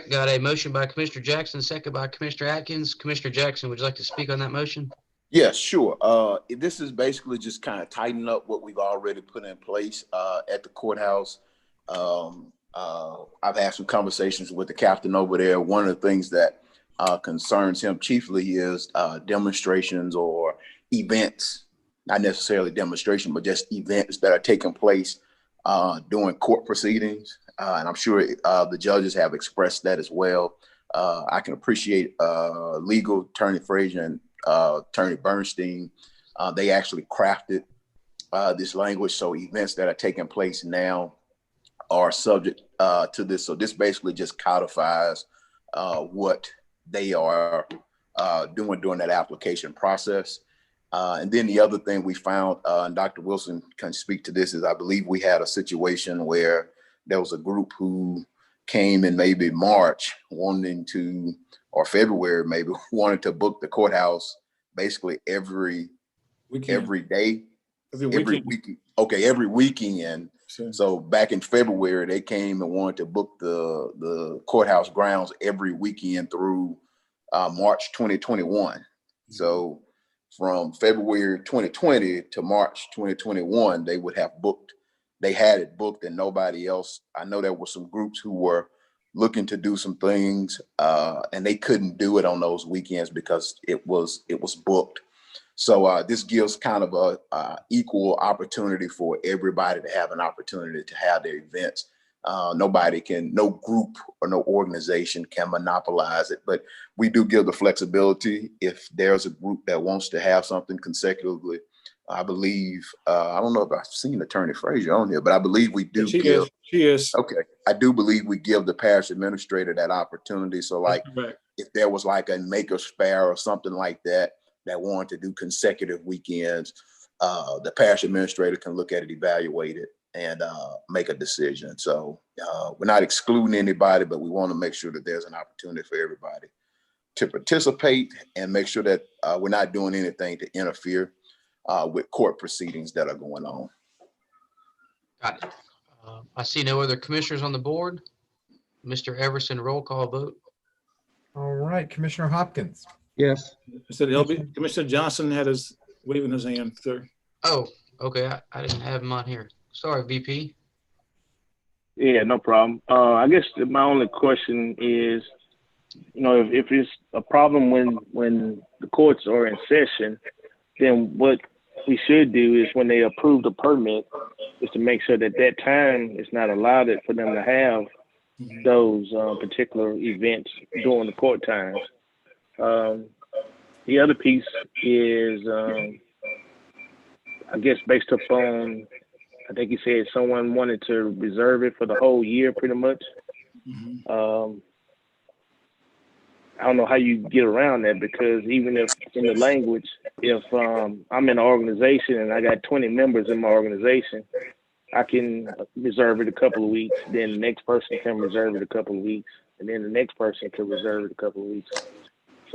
Got a motion by Commissioner Jackson, second by Commissioner Atkins. Commissioner Jackson, would you like to speak on that motion? Yes, sure. This is basically just kind of tighten up what we've already put in place at the courthouse. I've had some conversations with the captain over there. One of the things that concerns him chiefly is demonstrations or events, not necessarily demonstration, but just events that are taking place during court proceedings. And I'm sure the judges have expressed that as well. I can appreciate legal attorney Frazier and Attorney Bernstein. They actually crafted this language. So events that are taking place now are subject to this. So this basically just codifies what they are doing during that application process. And then the other thing we found, and Dr. Wilson can speak to this, is I believe we had a situation where there was a group who came in maybe March wanting to, or February maybe, wanted to book the courthouse basically every day, every weekend. Okay, every weekend. Sure. So back in February, they came and wanted to book the courthouse grounds every weekend through March 2021. Mm-hmm. So from February 2020 to March 2021, they would have booked. They had it booked and nobody else. I know there were some groups who were looking to do some things and they couldn't do it on those weekends because it was booked. So this gives kind of a equal opportunity for everybody to have an opportunity to have their events. No group or no organization can monopolize it, but we do give the flexibility if there's a group that wants to have something consecutively. I believe, I don't know if I've seen Attorney Frazier on here, but I believe we do give. She is. Okay. I do believe we give the parish administrator that opportunity. So like if there was like a maker's fair or something like that wanted to do consecutive weekends, the parish administrator can look at it, evaluate it, and make a decision. So we're not excluding anybody, but we want to make sure that there's an opportunity for everybody to participate and make sure that we're not doing anything to interfere with court proceedings that are going on. Got it. I see no other commissioners on the board. Mr. Everson, roll call vote. All right, Commissioner Hopkins. Yes. Commissioner Johnson had his waving his hand, sir. Oh, okay. I didn't have him on here. Sorry, VP. Yeah, no problem. I guess my only question is, if it's a problem when the courts are in session, then what we should do is when they approve the permit is to make sure that time is not allowed for them to have those particular events during the court times. The other piece is, I guess based upon, I think you said someone wanted to reserve it for the whole year pretty much. I don't know how you get around that, because even if in the language, if I'm in an organization and I got 20 members in my organization, I can reserve it a couple of weeks. Then the next person can reserve it a couple of weeks, and then the next person can reserve it a couple of weeks.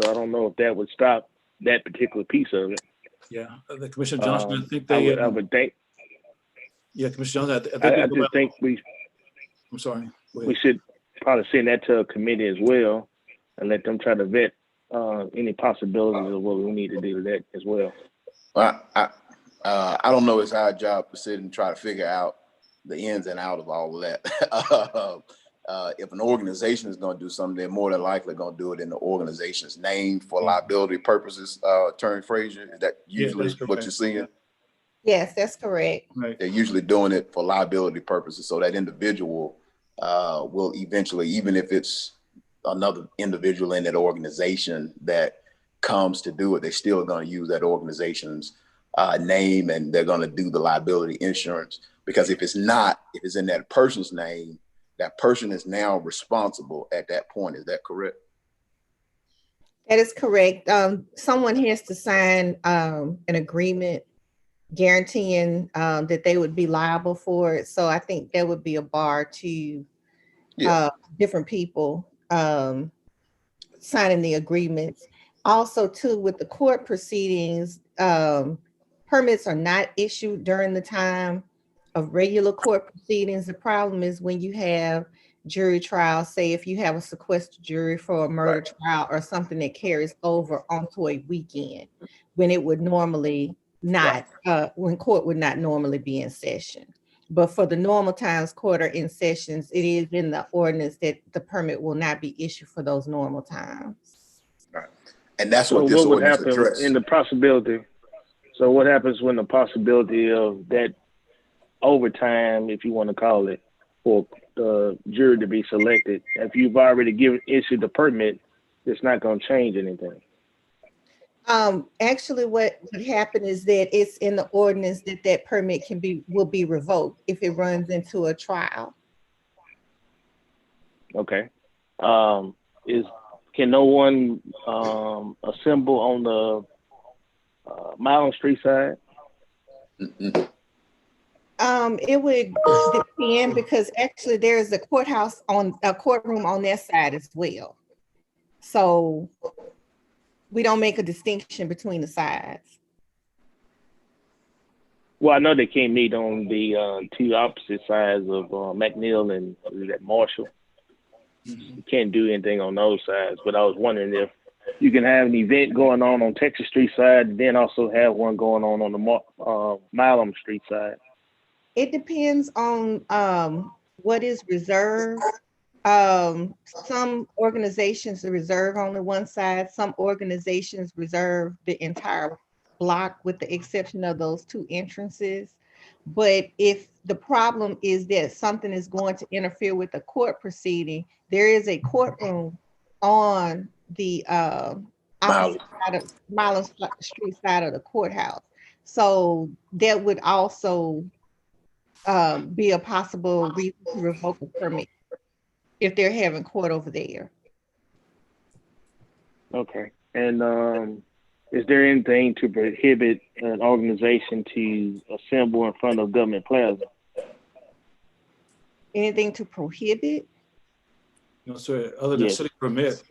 So I don't know if that would stop that particular piece of it. Yeah, the Commissioner Johnson, I think I would think. Yeah, Commissioner Johnson, I just think I'm sorry. We should probably send that to a committee as well, and let them try to vet any possibilities of what we need to do to that as well. I don't know. It's our job to sit and try to figure out the ins and out of all of that. If an organization is going to do something, they're more than likely going to do it in the organization's name for liability purposes. Attorney Frazier, is that usually what you're seeing? Yes, that's correct. Right. They're usually doing it for liability purposes, so that individual will eventually, even if it's another individual in that organization that comes to do it, they're still going to use that organization's name, and they're going to do the liability insurance. Because if it's not, if it's in that person's name, that person is now responsible at that point. Is that correct? That is correct. Someone has to sign an agreement guaranteeing that they would be liable for it. So I think that would be a bar to different people signing the agreements. Also, too, with the court proceedings, permits are not issued during the time of regular court proceedings. The problem is when you have jury trials, say if you have a sequestered jury for a murder trial or something that carries over onto a weekend, when it would normally not, when court would not normally be in session. But for the normal times court are in sessions, it is in the ordinance that the permit will not be issued for those normal times. Right. And that's what this would ordinance happen addresses. in the possibility? So what happens when the possibility of that overtime, if you want to call it, for the jury to be selected, if you've already issued the permit, it's not going to change anything? Actually, what would happen is that it's in the ordinance that that permit will be revoked if it runs into a trial. Okay. Can no one assemble on the Milam Street side? It would depend, because actually there's a courtroom on that side as well. So we don't make a distinction between the sides. Well, I know they can't meet on the two opposite sides of McNeil and Marshall. You can't do anything on those sides, but I was wondering if you can have an event going on Texas Street side, and then also have one going on the Milam Street side. It depends on what is reserved. Some organizations reserve only one side. Some organizations reserve the entire block with the exception of those two entrances. But if the problem is that something is going to interfere with the court proceeding, there is a courtroom on the opposite side of Milam Street side of the courthouse. So that would also be a possible reason to revoke a permit if they're having court over there. Okay. And is there anything to prohibit an organization to assemble in front of Government Plaza? Anything to prohibit? No, sir, other than city permit.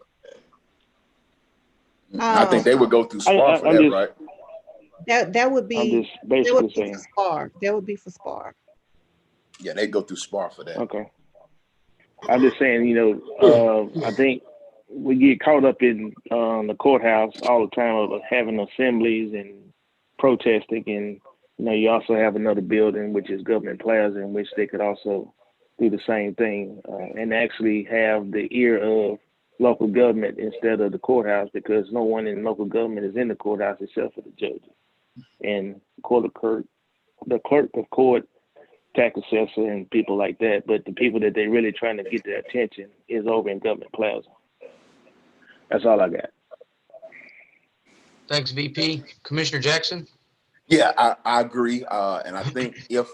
I think they would go through SPAR for that, right? That would be, I'm just basically saying. for SPAR. That would be for SPAR. Yeah, they go through SPAR for that. Okay. I'm just saying, I think we get caught up in the courthouse all the time of having assemblies and protesting, and you also have another building which is Government Plaza, in which they could also do the same thing and actually have the ear of local government instead of the courthouse, because no one in local government is in the courthouse except for the judges and the clerk of court, tax assessor, and people like that. But the people that they're really trying to get their attention is over in Government Plaza. That's all I got. Thanks, VP. Commissioner Jackson? Yeah, I agree. And I think if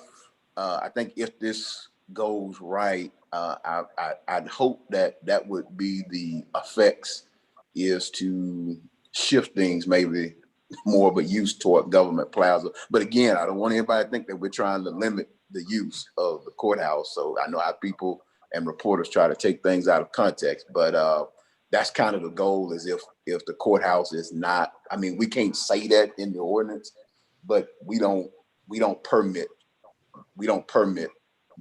this goes right, I'd hope that would be the effects is to shift things maybe more of a use toward government plaza. But again, I don't want anybody to think that we're trying to limit the use of the courthouse. So I know how people and reporters try to take things out of context, but that's kind of the goal, is if the courthouse is not, I mean, we can't say that in the ordinance, but we don't permit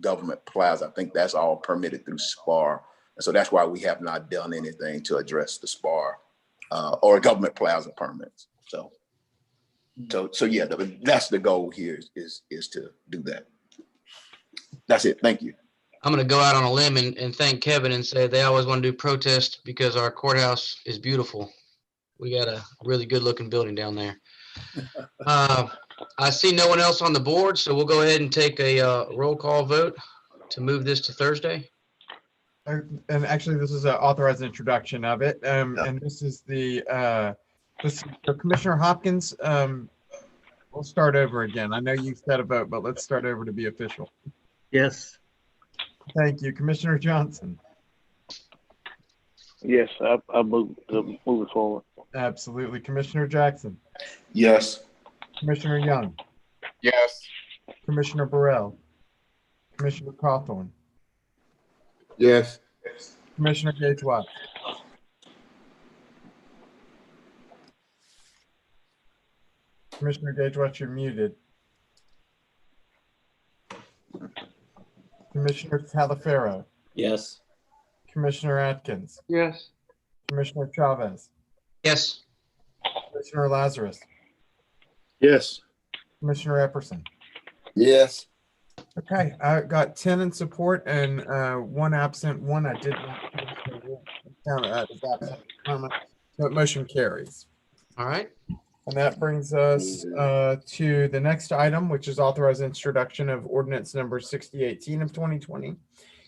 government plaza. I think that's all permitted through SPAR. And so that's why we have not done anything to address the SPAR or government plaza permits. So yeah, that's the goal here is to do that. That's it. Thank you. I'm going to go out on a limb and thank Kevin and say they always want to do protest because our courthouse is beautiful. We got a really good looking building down there. I see no one else on the board, so we'll go ahead and take a roll call vote to move this to Thursday. And actually, this is an authorized introduction of it. And this is the Commissioner Hopkins. We'll start over again. I know you said a vote, but let's start over to be official. Yes. Thank you. Commissioner Johnson. Yes, I move it forward. Absolutely. Commissioner Jackson. Yes. Commissioner Young. Yes. Commissioner Burrell. Commissioner Cawthorn. Yes. Commissioner Gage-Watts. Commissioner Gage-Watts, you're muted. Commissioner Talaferro. Yes. Commissioner Atkins. Yes. Commissioner Chavez. Yes. Commissioner Lazarus. Yes. Commissioner Epperson. Yes. Okay, I got 10 in support and 1 absent. 1 I did not count as absent. So motion carries. All right. And that brings us to the next item, which is authorized introduction of ordinance number 6018 of 2020.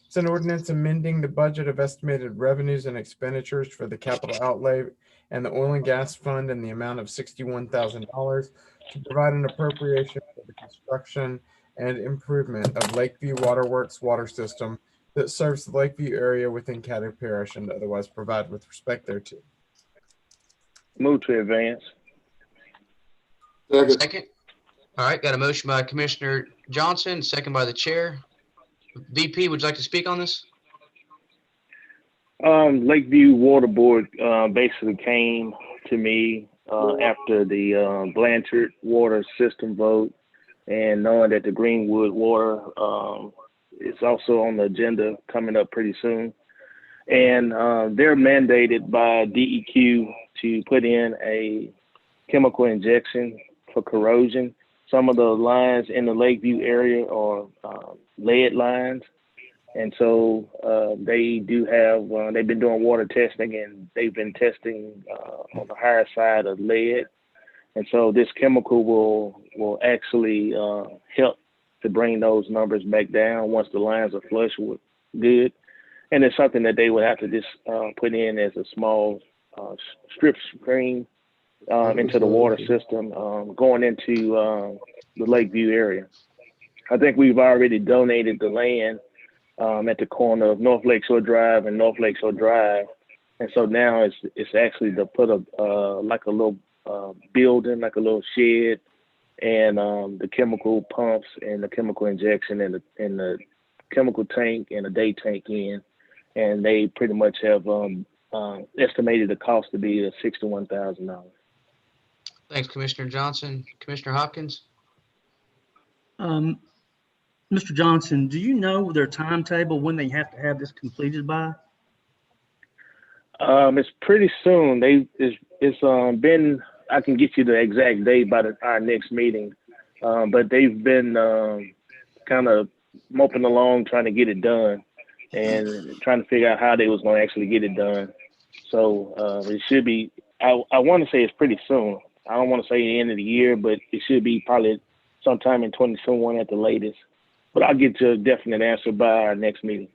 It's an ordinance amending the budget of estimated revenues and expenditures for the capital outlay and the oil and gas fund in the amount of $61,000 to provide an appropriation for the construction and improvement of Lakeview Waterworks water system that serves the Lakeview area within Caddo Parish and otherwise provide with respect thereto. Move to advance. Second. All right, got a motion by Commissioner Johnson, second by the chair. VP, would you like to speak on this? Lakeview Water Board basically came to me after the Blanchard water system vote, and knowing that the Greenwood water is also on the agenda coming up pretty soon. And they're mandated by DEQ to put in a chemical injection for corrosion. Some of the lines in the Lakeview area are lead lines. And so they do have, they've been doing water testing, and they've been testing on the higher side of lead. And so this chemical will actually help to bring those numbers back down once the lines are flush with good. And it's something that they would have to just put in as a small strip screen into the water system going into the Lakeview area. I think we've already donated the land at the corner of North Lakeshore Drive and North Lakeshore Drive. And so now it's actually to put like a little building, like a little shed, and the chemical pumps and the chemical injection and the chemical tank and a day tank in. And they pretty much have estimated the cost to be $61,000. Thanks, Commissioner Johnson. Commissioner Hopkins? Mr. Johnson, do you know their timetable when they have to have this completed by? It's pretty soon. It's been, I can get you the exact date by our next meeting, but they've been kind of moping along trying to get it done and trying to figure out how they was going to actually get it done. So it should be, I want to say it's pretty soon. I don't want to say the end of the year, but it should be probably sometime in 2021 at the latest. But I'll get you a definite answer by our next meeting.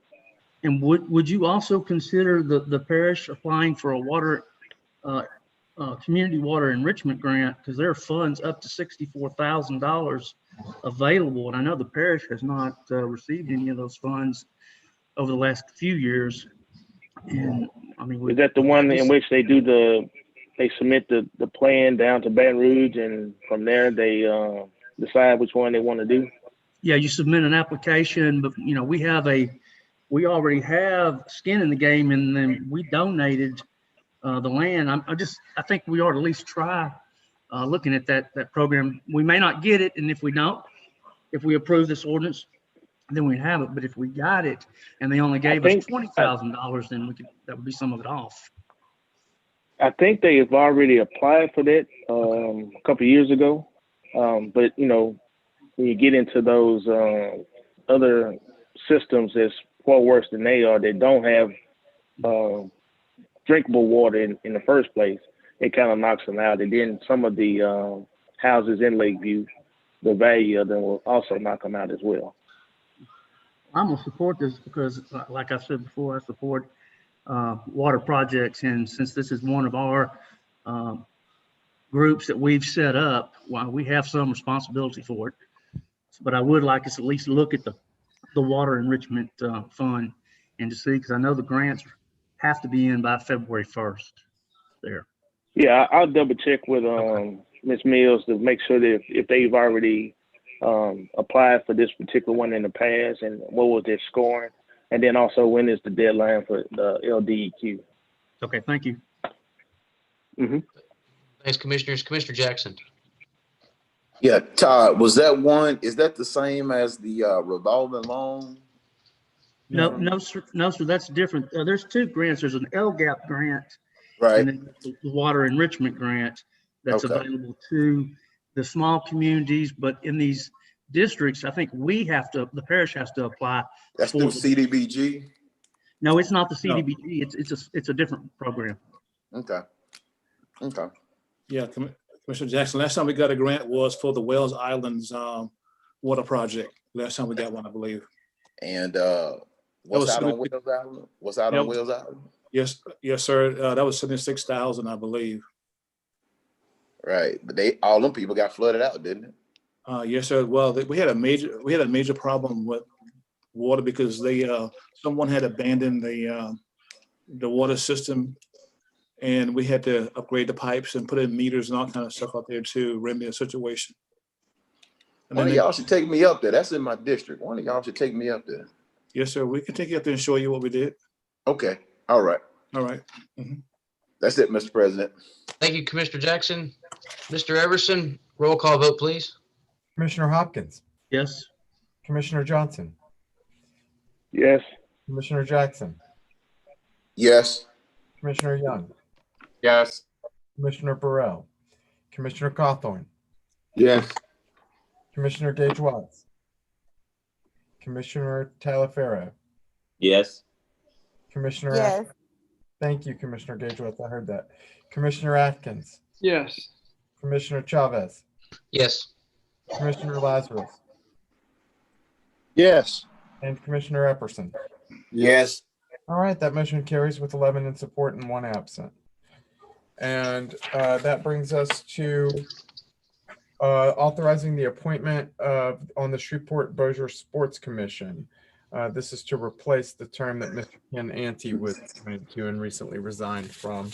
And would you also consider the parish applying for a water community water enrichment grant, because there are funds up to $64,000 available, and I know the parish has not received any of those funds over the last few years. And I mean, Is that the one in which they submit the plan down to Baton Rouge, and from there they decide which one they want to do? yeah, you submit an application, but you know, we already have skin in the game, and then we donated the land. I think we ought to at least try looking at that program. We may not get it, and if we approve this ordinance, then we have it. But if we got it and they only gave us $20,000, then that would be some of it off. I think they have already applied for that a couple of years ago. But you know, when you get into those other systems that's far worse than they are, they don't have drinkable water in the first place, it kind of knocks them out. And then some of the houses in Lakeview, the value of them will also knock them out as well. I'm gonna support this because, like I said before, I support water projects, and since this is one of our groups that we've set up, well, we have some responsibility for it. But I would like us at least look at the water enrichment fund and to see, because I know the grants have to be in by February 1st there. Yeah, I'll double check with Ms. Mills to make sure that if they've already applied for this particular one in the past and what was their scoring, and then also when is the deadline for the LDEQ. Okay, thank you. Thanks, Commissioners. Commissioner Jackson. Yeah, Todd, is that the same as the revolving loan? No, sir, that's different. There's two grants. There's an LGAP grant, right, and then the water enrichment grant that's available to the small communities. But in these districts, I think the parish has to apply. That's through CDBG? No, it's not the CDBG. No. It's a different program. Okay. Yeah, Commissioner Jackson, last time we got a grant was for the Wells Islands water project. Last time we got one, I believe. And what's out on Wells Island? What's out on Wells Island? Yes, sir. That was 76,000, I believe. Right, but all them people got flooded out, didn't it? Yes, sir. Well, we had a major problem with water because someone had abandoned the water system, and we had to upgrade the pipes and put in meters and all kind of stuff out there to remedy the situation. One of y'all should take me up there. That's in my district. One of y'all should take me up there. Yes, sir. We can take you up there and show you what we did. Okay. All right. That's it, Mr. President. Thank you, Commissioner Jackson. Mr. Everson, roll call vote, please. Commissioner Hopkins. Yes. Commissioner Johnson. Yes. Commissioner Jackson. Yes. Commissioner Young. Yes. Commissioner Burrell. Commissioner Cawthorn. Yes. Commissioner Gage Watts. Commissioner Talaferro. Yes. Commissioner. Yes. Thank you, Commissioner Gage Watts. I heard that. Commissioner Atkins. Yes. Commissioner Chavez. Yes. Commissioner Lazarus. Yes. And Commissioner Epperson. Yes. All right, that motion carries with 11 in support and 1 absent. And that brings us to authorizing the appointment on the Shreveport-Bossier Sports Commission. This is to replace the term that Mr. Ken Ante was appointed to and recently resigned from.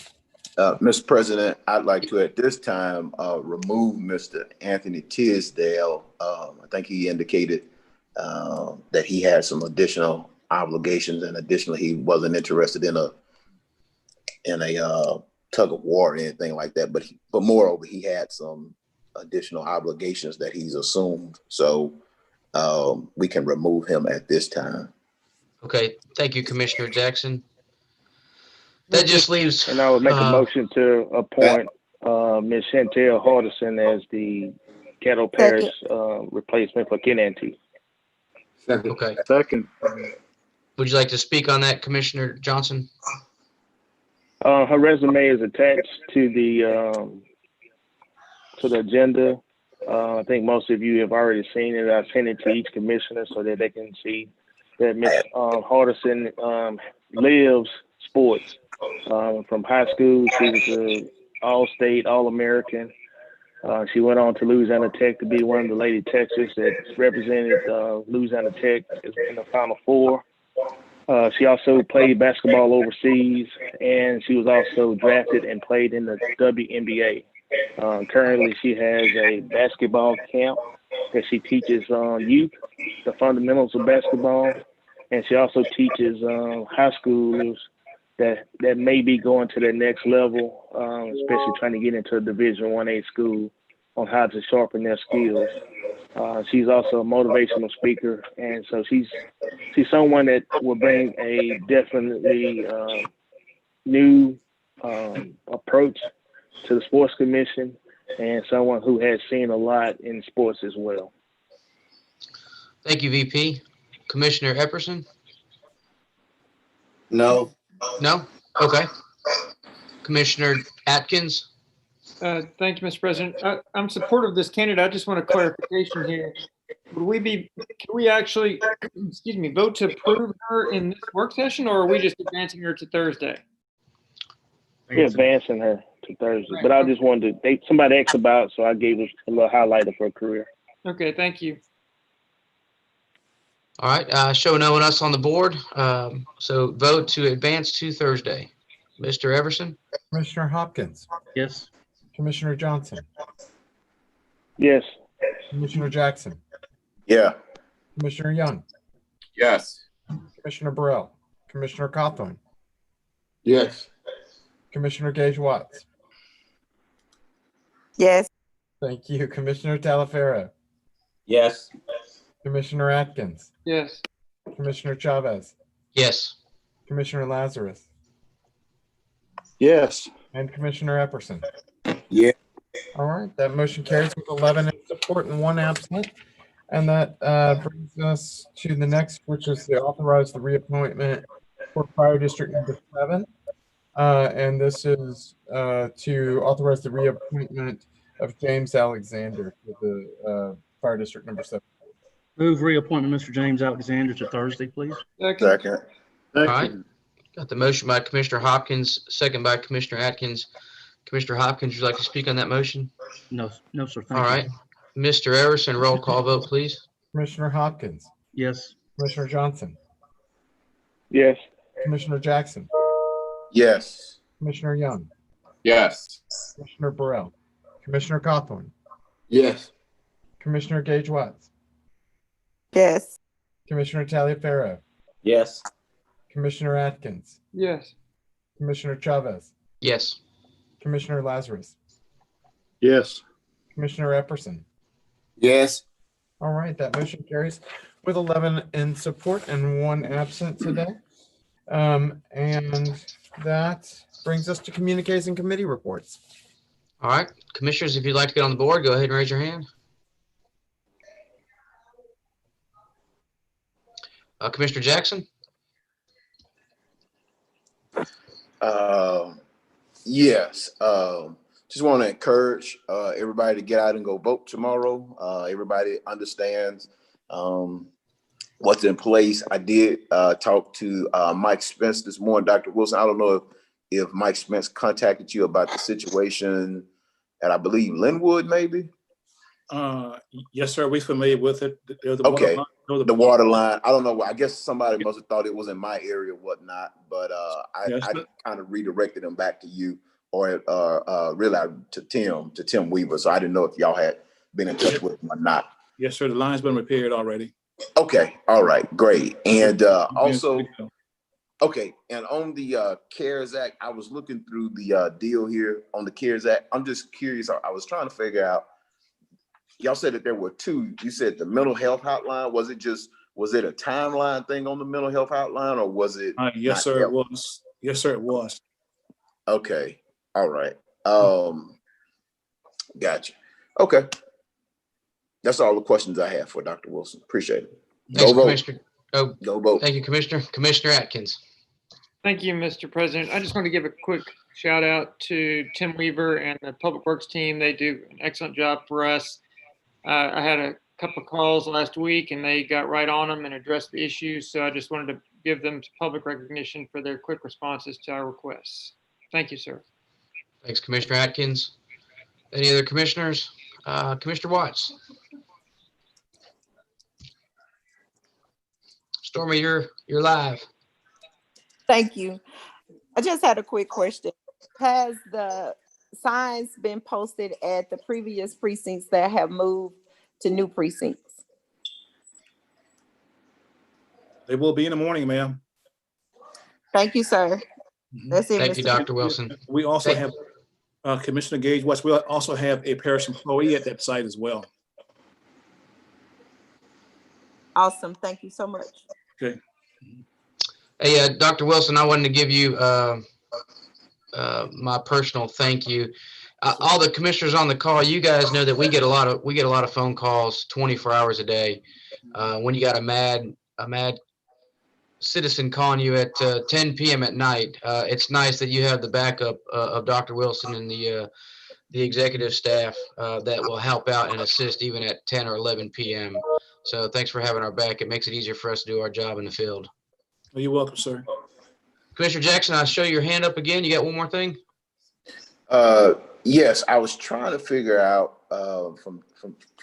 Mr. President, I'd like to at this time remove Mr. Anthony Tisdale. I think he indicated that he had some additional obligations, and additionally, he wasn't interested in a tug of war or anything like that. But moreover, he had some additional obligations that he's assumed. So we can remove him at this time. Okay, thank you, Commissioner Jackson. That just leaves. And I would make a motion to appoint Ms. Chantel Hardison as the Caddo Parish replacement for Ken Ante. Okay. Second. Would you like to speak on that, Commissioner Johnson? Her resume is attached to the agenda. I think most of you have already seen it. I sent it to each commissioner so that they can see that Ms. Hardison lives sports. From high school, she was an all-state, all-American. She went on to Louisiana Tech to be one of the Lady Texas that represented Louisiana Tech in the Final Four. She also played basketball overseas, and she was also drafted and played in the WNBA. Currently, she has a basketball camp that she teaches youth the fundamentals of basketball, and she also teaches high schoolers that may be going to their next level, especially trying to get into a Division 1A school, on how to sharpen their skills. She's also a motivational speaker, and so she's someone that will bring a definitely new approach to the sports commission, and someone who has seen a lot in sports as well. Thank you, VP. Commissioner Epperson? No. No? Okay. Commissioner Atkins? Thank you, Mr. President. I'm supportive of this candidate. I just want a clarification here. Can we actually, excuse me, vote to approve her in this work session, or are we just advancing her to Thursday? We're advancing her to Thursday, but I just wanted to, somebody asked about, so I gave us a little highlight of her career. Okay, thank you. All right, show no one else on the board. So vote to advance to Thursday. Mr. Everson? Commissioner Hopkins, Yes. Commissioner Johnson, Yes. Commissioner Jackson, Yeah. Commissioner Young, Yes. Commissioner Burrell, Commissioner Cawthorn, Yes. Commissioner Gage Watts. Yes. Thank you. Commissioner Talaferro, Yes. Commissioner Atkins, Yes. Commissioner Chavez, Yes. Commissioner Lazarus, Yes. and Commissioner Epperson. Yeah. All right, that motion carries with 11 in support and 1 absent. And that brings us to the next, which is to authorize the reappointment for Fire District number 7. And this is to authorize the reappointment of James Alexander to the Fire District number 7. Move reappointment Mr. James Alexander to Thursday, please. Second. All right. Got the motion by Commissioner Hopkins, second by Commissioner Atkins. Commissioner Hopkins, would you like to speak on that motion? No, sir. Thank All you. right. Mr. Everson, roll call vote, please. Commissioner Hopkins, Yes. Commissioner Johnson, Yes. Commissioner Jackson, Yes. Commissioner Young, Yes. Commissioner Burrell, Commissioner Cawthorn, Yes. Commissioner Gage Watts, Yes. Commissioner Taliaferro, Yes. Commissioner Atkins, Yes. Commissioner Chavez, Yes. Commissioner Lazarus, Yes. Commissioner Epperson. Yes. All right, that motion carries with 11 in support and 1 absent today. And that brings us to communiques and committee reports. All right. Commissioners, if you'd like to get on the board, go ahead and raise your hand. Commissioner Jackson? Yes. Just want to encourage everybody to get out and go vote tomorrow. Everybody understands what's in place. I did talk to Mike Spence this morning. Dr. Wilson, I don't know if Mike Spence contacted you about the situation at, I believe, Linwood, maybe? Yes, sir. We're familiar with it. Okay. The water line. I don't know. I guess somebody must have thought it was in my area or whatnot, but I kind of redirected them back to you or really to Tim Weaver. So I didn't know if y'all had been in touch with him or not. Yes, sir. The line's been repaired already. Okay. All right. Great. And also, okay. And on the CARES Act, I was looking through the deal here on the CARES Act. I'm just curious. I was trying to figure out, y'all said that there were 2. You said the mental health hotline. Was it a timeline thing on the mental health hotline, or was it? Yes, sir. It was. Yes, sir. It was. Okay. All right. Gotcha. Okay. That's all the questions I have for Dr. Wilson. Appreciate it. Thanks, Go vote. Commissioner. Oh, Go vote. Thank you, Commissioner. Commissioner Atkins. Thank you, Mr. President. I just want to give a quick shout out to Tim Weaver and the Public Works team. They do an excellent job for us. I had a couple of calls last week and they got right on them and addressed the issues. So I just wanted to give them public recognition for their quick responses to our requests. Thank you, sir. Thanks, Commissioner Atkins. Any other commissioners? Commissioner Watts. Stormy, you're live. Thank you. I just had a quick question. Has the signs been posted at the previous precincts that have moved to new precincts? They will be in the morning, ma'am. Thank you, sir. That's it, Thank you, Mr. Dr. Wilson. We also have Commissioner Gage Watts. We'll also have a parish employee at that site as well. Awesome. Thank you so much. Okay. Hey, Dr. Wilson, I wanted to give you my personal thank you. All the commissioners on the call, you guys know that we get a lot of phone calls 24 hours a day. When you got a mad citizen calling you at 10 p.m. at night, it's nice that you have the backup of Dr. Wilson and the executive staff that will help out and assist even at 10 or 11 p.m. So thanks for having our back. It makes it easier for us to do our job in the field. Well, you're welcome, sir. Commissioner Jackson, I'll show your hand up again. You got one more thing? Yes, I was trying to figure out from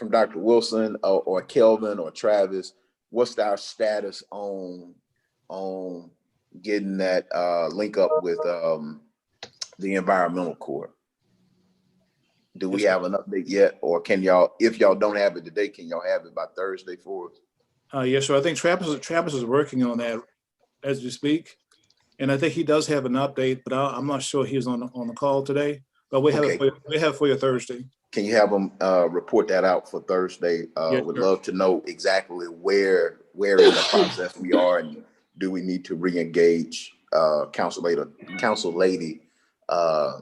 Dr. Wilson or Kelvin or Travis, what's our status on getting that link up with the environmental court? Do we have an update yet, or can y'all, if y'all don't have it today, can y'all have it by Thursday for us? Yes, sir. I think Travis is working on that as we speak, and I think he does have an update, but I'm not sure he's on the call today. But we have it for you Thursday. Can you have them report that out for Thursday? Yes, would sir. love to know exactly where in the process we are, and do we need to re-engage Council Lady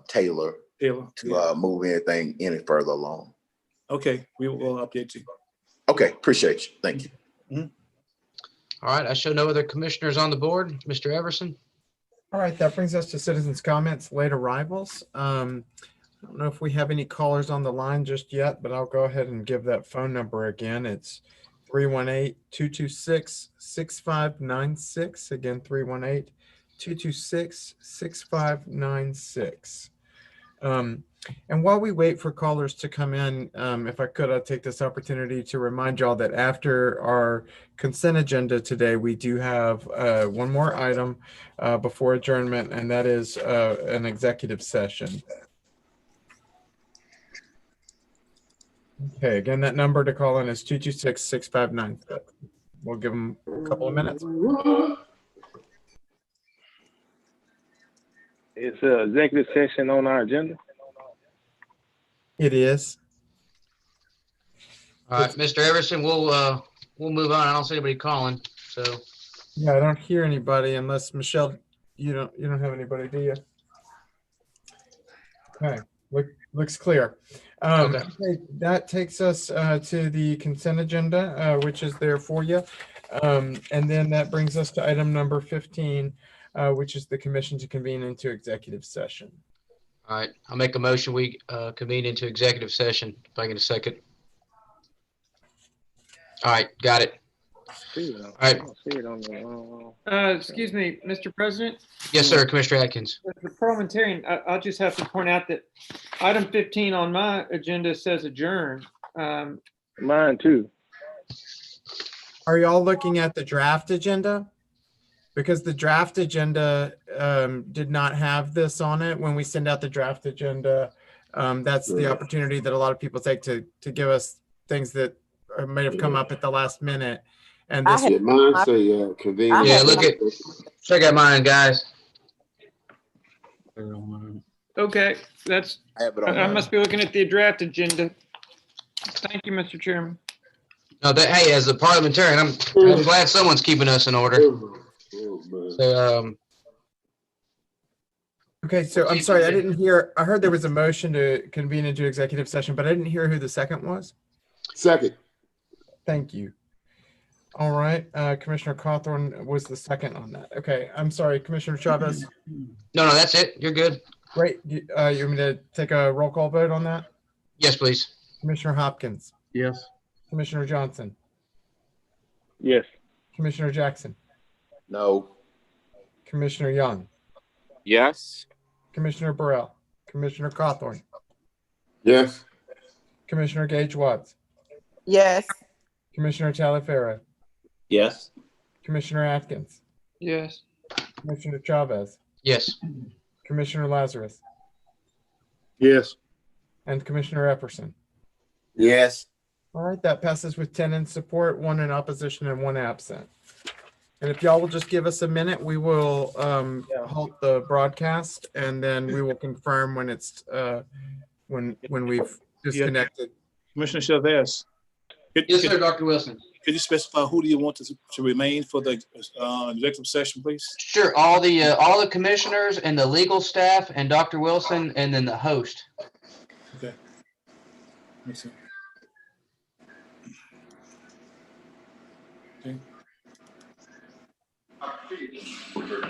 Taylor to move anything any further along? Okay, we will update you. Okay, appreciate you. Thank you. Mm-hmm. All right, I show no other commissioners on the board. Mr. Everson? All right, that brings us to citizens' comments, late arrivals. I don't know if we have any callers on the line just yet, but I'll go ahead and give that phone number again. It's 318-226-6596. Again, 318-226-6596. And while we wait for callers to come in, if I could, I'd take this opportunity to remind y'all that after our consent agenda today, we do have one more item before adjournment, and that is an executive session. Okay, again, that number to call in is 226-6596. We'll give them a couple of minutes. Is executive session on our agenda? It is. All right, Mr. Everson, we'll move on. I don't see anybody calling, so. Yeah, I don't hear anybody unless Michelle, you don't have anybody, do you? Okay, looks clear. Okay. Okay, that takes us to the consent agenda, which is there for you. And then that brings us to item number 15, which is the commission to convene into executive session. All right, I'll make a motion. We convene into executive session. If I get a second. All right, got it. All right. Excuse me, Mr. President. Yes, sir, Commissioner Atkins. As the parliamentarian, I'll just have to point out that item 15 on my agenda says adjourn. Mine too. Are y'all looking at the draft agenda? Because the draft agenda did not have this on it. When we send out the draft agenda, that's the opportunity that a lot of people take to give us things that may have come up at the last minute. And this mine say convenience. Yeah, check out mine, guys. Okay, I must be looking at the draft agenda. Thank you, Mr. Chairman. No, hey, as a parliamentarian, I'm glad someone's keeping us in order. So, okay, so I'm sorry, I didn't hear. I heard there was a motion to convene into executive session, but I didn't hear who the second was. Second. Thank you. All right, Commissioner Cawthorn was the second on that. Okay, I'm sorry, Commissioner Chavez. No, that's it. You're good. Great. You want me to take a roll call vote on that? Yes, please. Commissioner Hopkins. Yes. Commissioner Johnson. Yes. Commissioner Jackson. No. Commissioner Young. Yes. Commissioner Burrell. Commissioner Cawthorn. Yes. Commissioner Gage Watts. Yes. Commissioner Taliaferro. Yes. Commissioner Atkins. Yes. Commissioner Chavez, Yes. Commissioner Lazarus, Yes. and Commissioner Epperson. Yes. All right, that passes with 10 in support, 1 in opposition, and 1 absent. And if y'all will just give us a minute, we will halt the broadcast, and then we will confirm when it's when we've disconnected. Commissioner Chavez. Yes, sir, Dr. Wilson. Could you specify who do you want to remain for the executive session, please? Sure. All the commissioners and the legal staff and Dr. Wilson and then the host. Okay. Makes sense. Okay.